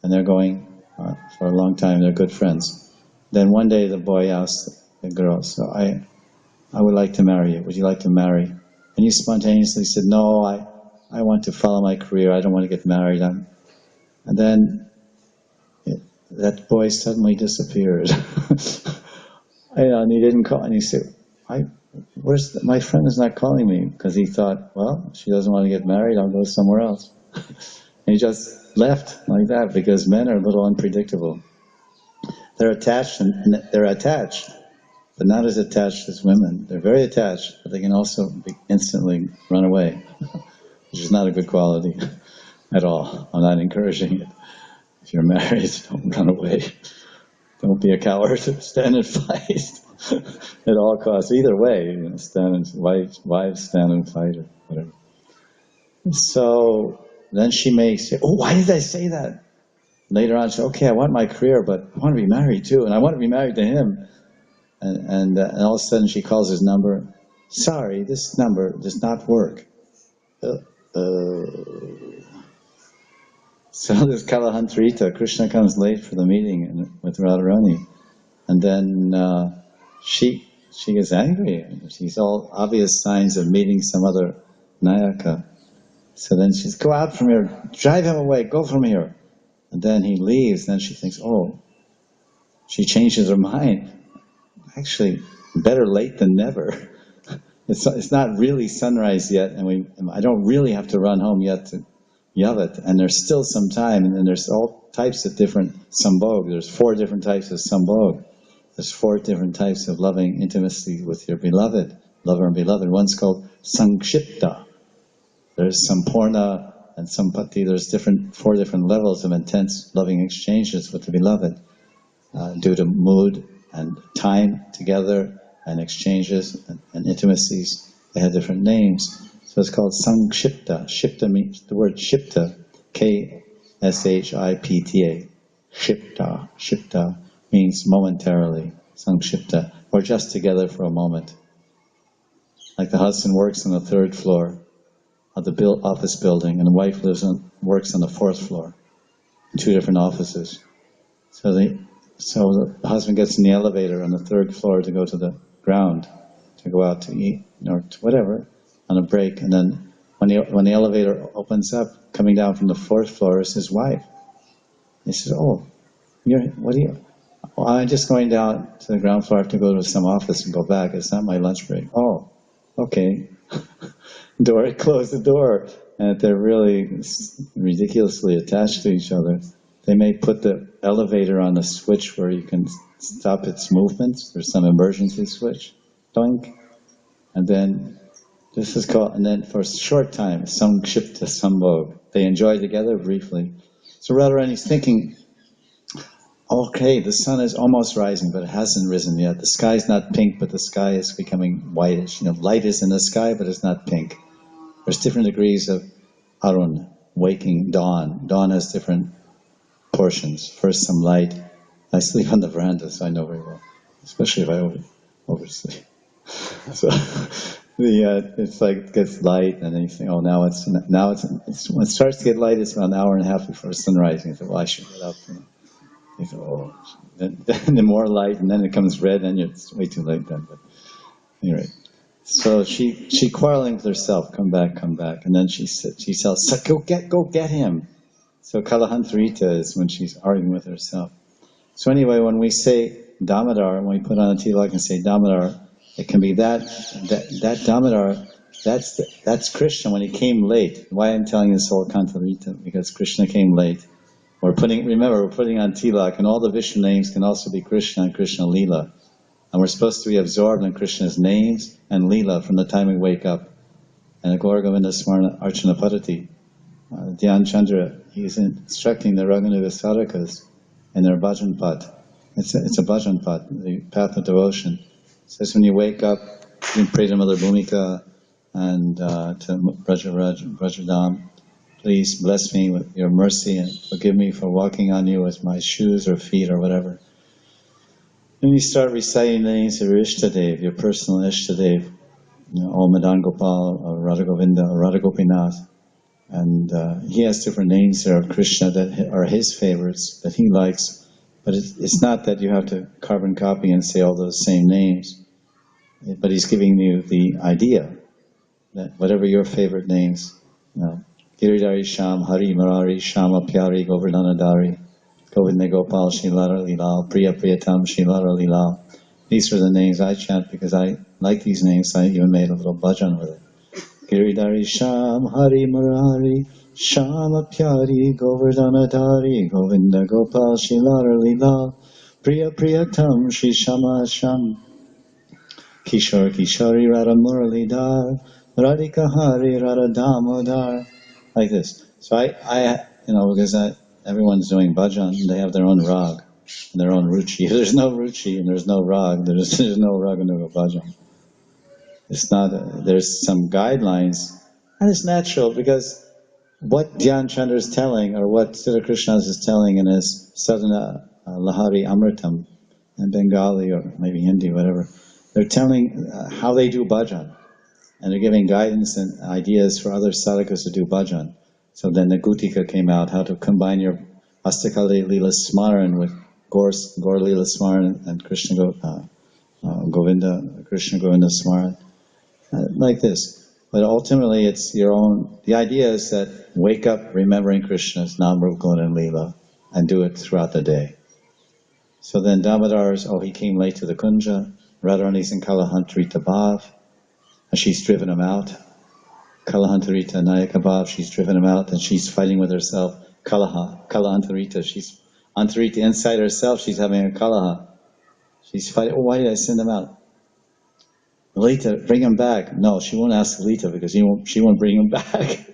and they're going for a long time, they're good friends. Then one day the boy asks the girl, so I would like to marry you. Would you like to marry? And you spontaneously said, no, I want to follow my career. I don't want to get married. And then that boy suddenly disappeared. And he didn't call. And he said, my friend is not calling me, because he thought, well, she doesn't want to get married. I'll go somewhere else. And he just left like that, because men are a little unpredictable. They're attached, but not as attached as women. They're very attached, but they can also instantly run away, which is not a good quality at all. I'm not encouraging it. If you're married, don't run away. Don't be a coward. Stand and fight at all costs. Either way, wives stand and fight or whatever. So then she may say, oh, why did I say that? Later on, she said, okay, I want my career, but I want to be married too, and I want to be married to him. And all of a sudden she calls his number. Sorry, this number does not work. So there's Kalahantarita. Krishna comes late for the meeting with Radharani. And then she gets angry. She's all obvious signs of meeting some other Nayaka. So then she says, go out from here, drive him away, go from here. And then he leaves, then she thinks, oh, she changes her mind. Actually, better late than never. It's not really sunrise yet, and I don't really have to run home yet to Yavat, and there's still some time, and then there's all types of different sambhog. There's 4 different types of sambhog. There's 4 different types of loving intimacy with your beloved, lover and beloved. One's called Sankshipta. There's Sampurna and Sampati. There's 4 different levels of intense loving exchanges with the beloved, due to mood and time together and exchanges and intimacies. They have different names. So it's called Sankshipta. Shipta means, the word Shipta, Kshipta. Shipta means momentarily. Sankshipta, or just together for a moment. Like the husband works on the 3rd floor of the office building, and the wife works on the 4th floor, 2 different offices. So the husband gets in the elevator on the 3rd floor to go to the ground, to go out to eat, or to whatever, on a break. And then when the elevator opens up, coming down from the 4th floor is his wife. He says, oh, well, I'm just going down to the ground floor. I have to go to some office and go back. It's not my lunch break. Oh, okay. Close the door. And they're really ridiculously attached to each other. they may put the elevator on a switch where you can stop its movements. There's some emergency switch, doink, and then this is called. And then for a short time, samkshipta sambhog. They enjoy together briefly. So Radharani's thinking, okay, the sun is almost rising, but it hasn't risen yet. The sky is not pink, but the sky is becoming whitish. Light is in the sky, but it's not pink. There's different degrees of Arun, waking, dawn. Dawn has different portions. First some light. I sleep on the veranda, so I know very well, especially if I oversleep. So it's like it gets light, and then you think, oh, now it's when it starts to get light, it's about an hour and a half before sunrise. And you think, well, I should get up. You think, oh, then the more light, and then it comes red, and it's way too late then. But anyway. So she quarreling with herself, come back, and then she tells, go get him. So Kalahantarita is when she's arguing with herself. So anyway, when we say Damodar, when we put on a tilak and say Damodar, it can be that Damodar, that's Krishna when he came late. Why I'm telling you this whole Kantarita? Because Krishna came late. Remember, we're putting on tilak, and all the Vishnu names can also be Krishna and Krishna Leela. And we're supposed to be absorbed in Krishna's names and Leela from the time we wake up. And the Gaura Govinda Smarana Archana Padati, Dhyan Chandra, he's instructing the Raghunuga Sarakas in their bhajan path. It's a bhajan path, the path of devotion. It says when you wake up, you pray to Mother Bhumika and to Brajadam, please bless me with your mercy and forgive me for walking on you with my shoes or feet or whatever. Then you start reciting the names of your Ishtadev, your personal Ishtadev, Om Madan Gopal, or Radha Govinda, or Radha Gopinath. And he has different names there of Krishna that are his favorites, that he likes. But it's not that you have to carbon copy and say all those same names. But he's giving you the idea that whatever your favorite names, Giridhari Sham, Hari Murari, Shama Pyari, Govardhanadari, Govinda Gopal, Shilara Lilal, Priya Priyatam, Shilara Lilal. These are the names I chant because I like these names. I even made a little bhajan with it. Giridhari Sham, Hari Murari, Shama Pyari, Govardhanadari, Govinda Gopal, Shilara Lilal, Priya Priyatam, Shri Shama Sham, Kishore Kishori Radha Muralidhar, Radhika Hari Radha Damodar. Like this. So I because everyone's doing bhajan, they have their own rag and their own ruchi. If there's no ruchi and there's no rag, there's no raganuga bhajan. It's not, there's some guidelines, and it's natural because what Dhyan Chandra is telling, or what Siddha Krishna is telling in his Sadhana Lahari Amritam in Bengali or maybe Hindi, whatever, they're telling how they do bhajan, and they're giving guidance and ideas for other sadhakas to do bhajan. So then the Gutika came out, how to combine your Astakali Leela Smaran with Gaur Leela Smaran and Krishna Govinda, Krishna Govinda Smaran, like this. But ultimately it's your own, the idea is that wake up remembering Krishna's Nam, Rup, Guna and Leela, and do it throughout the day. So then Damodar's, he came late to the Kunja, Radharani's in Kalahantarita Bhav, and she's driven him out. Kalahantarita Nayaka Bhav, she's driven him out, and she's fighting with herself. Kalahantarita, she's Antarita inside herself, she's having a Kalaha. She's fighting, why did I send him out? Lita, bring him back. No, she won't ask Lita because she won't bring him back.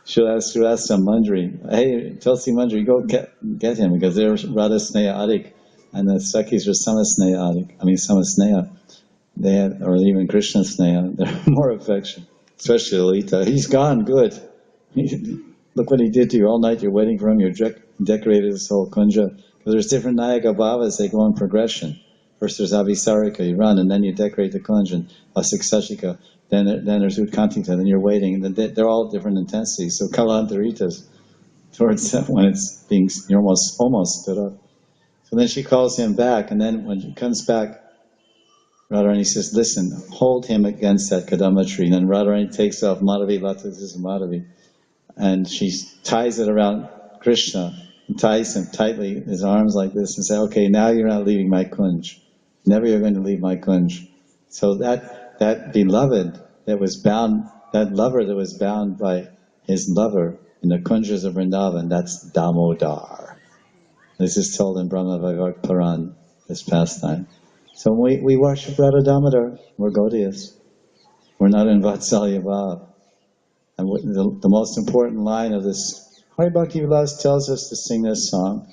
she'll ask some Manjari. Hey, Tulsi Manjari, go get him because they're Radha Sneha Adik, and the Sakis are Sama Sneha Adik. Sama Sneha. They had, or even Krishna Sneha. They're more affection, especially Lita. He's gone. Good. Look what he did to you all night. You're waiting for him. You're decorated this whole kunja because there's different Nayaka Bhavas. They go in progression. First there's Avisarika, you run, and then you decorate the kunj, and Asiksashika, then there's Utkantita, then you're waiting, and they're all different intensities. So Kalantarita's towards when it's being, you're almost stood up. So then she calls him back, and then when she comes back, Radharani says, listen, hold him against that Kadamba tree. And then Radharani takes off Madhavi, Latas Madhavi, and she ties it around Krishna, and ties him tightly, his arms like this, and says, okay, now you're not leaving my kunj. Never you're going to leave my kunj. So that beloved that was bound, that lover that was bound by his lover, in the Kunjas of Vrindavan, that's Damodar. This is told in Brahma Vaivarta Puran, this pastime. So when we worship Radha Damodar, we're Gaudiyas. We're not in Vatsalya Bhav. And the most important line of this, Hari Bhakti Vilas tells us to sing this song,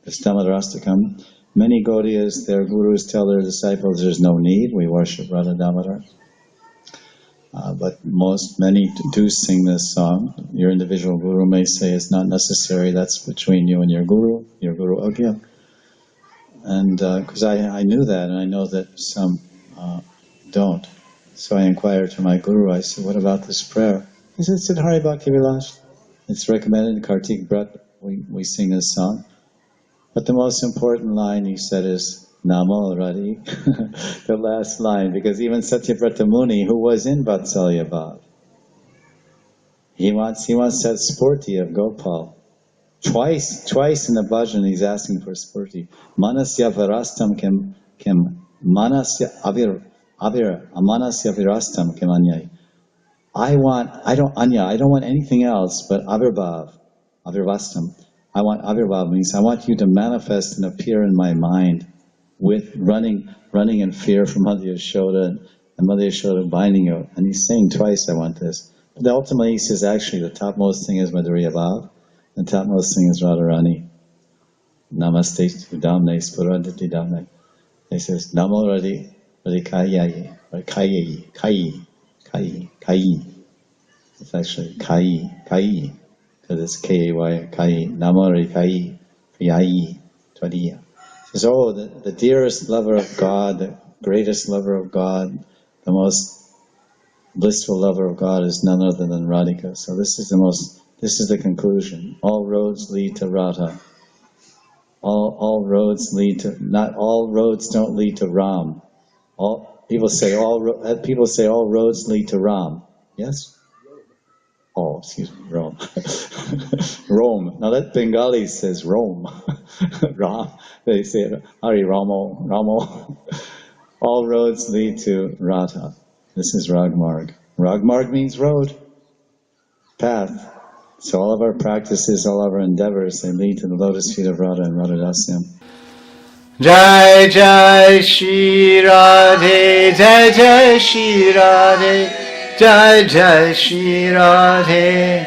this Damodarastakam. Many Gaudiyas, their gurus tell their disciples there's no need, we worship Radha Damodar. But many do sing this song. Your individual guru may say it's not necessary, that's between you and your guru Agya. And because I knew that, and I know that some don't. So I inquired to my guru, I said, what about this prayer? He said, it's in Hari Bhakti Vilas. It's recommended in Kartik Brat, we sing this song. But the most important line, he said, is Namo Radhi, the last line, because even Satyavrata Muni, who was in Vatsalya Bhav, he wants that spurti of Gopal. Twice in the bhajan he's asking for spurti. Manasya virastam kem manasya amanasya virastam kem anyay. I don't want anything else but avirvastam. I want avirvav, means I want you to manifest and appear in my mind with running in fear from Mother Yashoda and Mother Yashoda binding you. And he's saying twice, I want this. But ultimately he says, actually, the topmost thing is Madhurya Bhav, the topmost thing is Radharani. Namaste Damne Spuraditi Damne. He says, Namo Radhi Kayayi, or Kayi. It's actually Kayi, because it's K-A-Y, Kayi. Namo Radhi Kayi, Kayi, Tvadiya. He says, oh, the dearest lover of God, the greatest lover of God, the most blissful lover of God is none other than Radhika. So this is the conclusion. All roads lead to Radha. All roads lead to, not all roads don't lead to Ram. People say all roads lead to Ram. Yes? Oh, excuse me, Rome. Rome. Now that Bengali says Rome. Ram. They say Hari Ramo. All roads lead to Radha. This is Ragmarg. Ragmarg means road, path. So all of our practices, all of our endeavors, they lead to the lotus feet of Radha and Radhadasyam. Jai Jai Shri Radhe, Jai Jai Shri Radhe, Jai Jai Shri Radhe.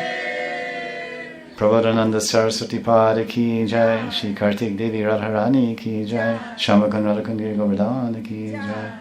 Prabodhananda Saraswati Pada Ki Jai, Shri Kartik Devi Radharani Ki Jai, Shyamakund Radhakund Giri Govardhana Ki Jai.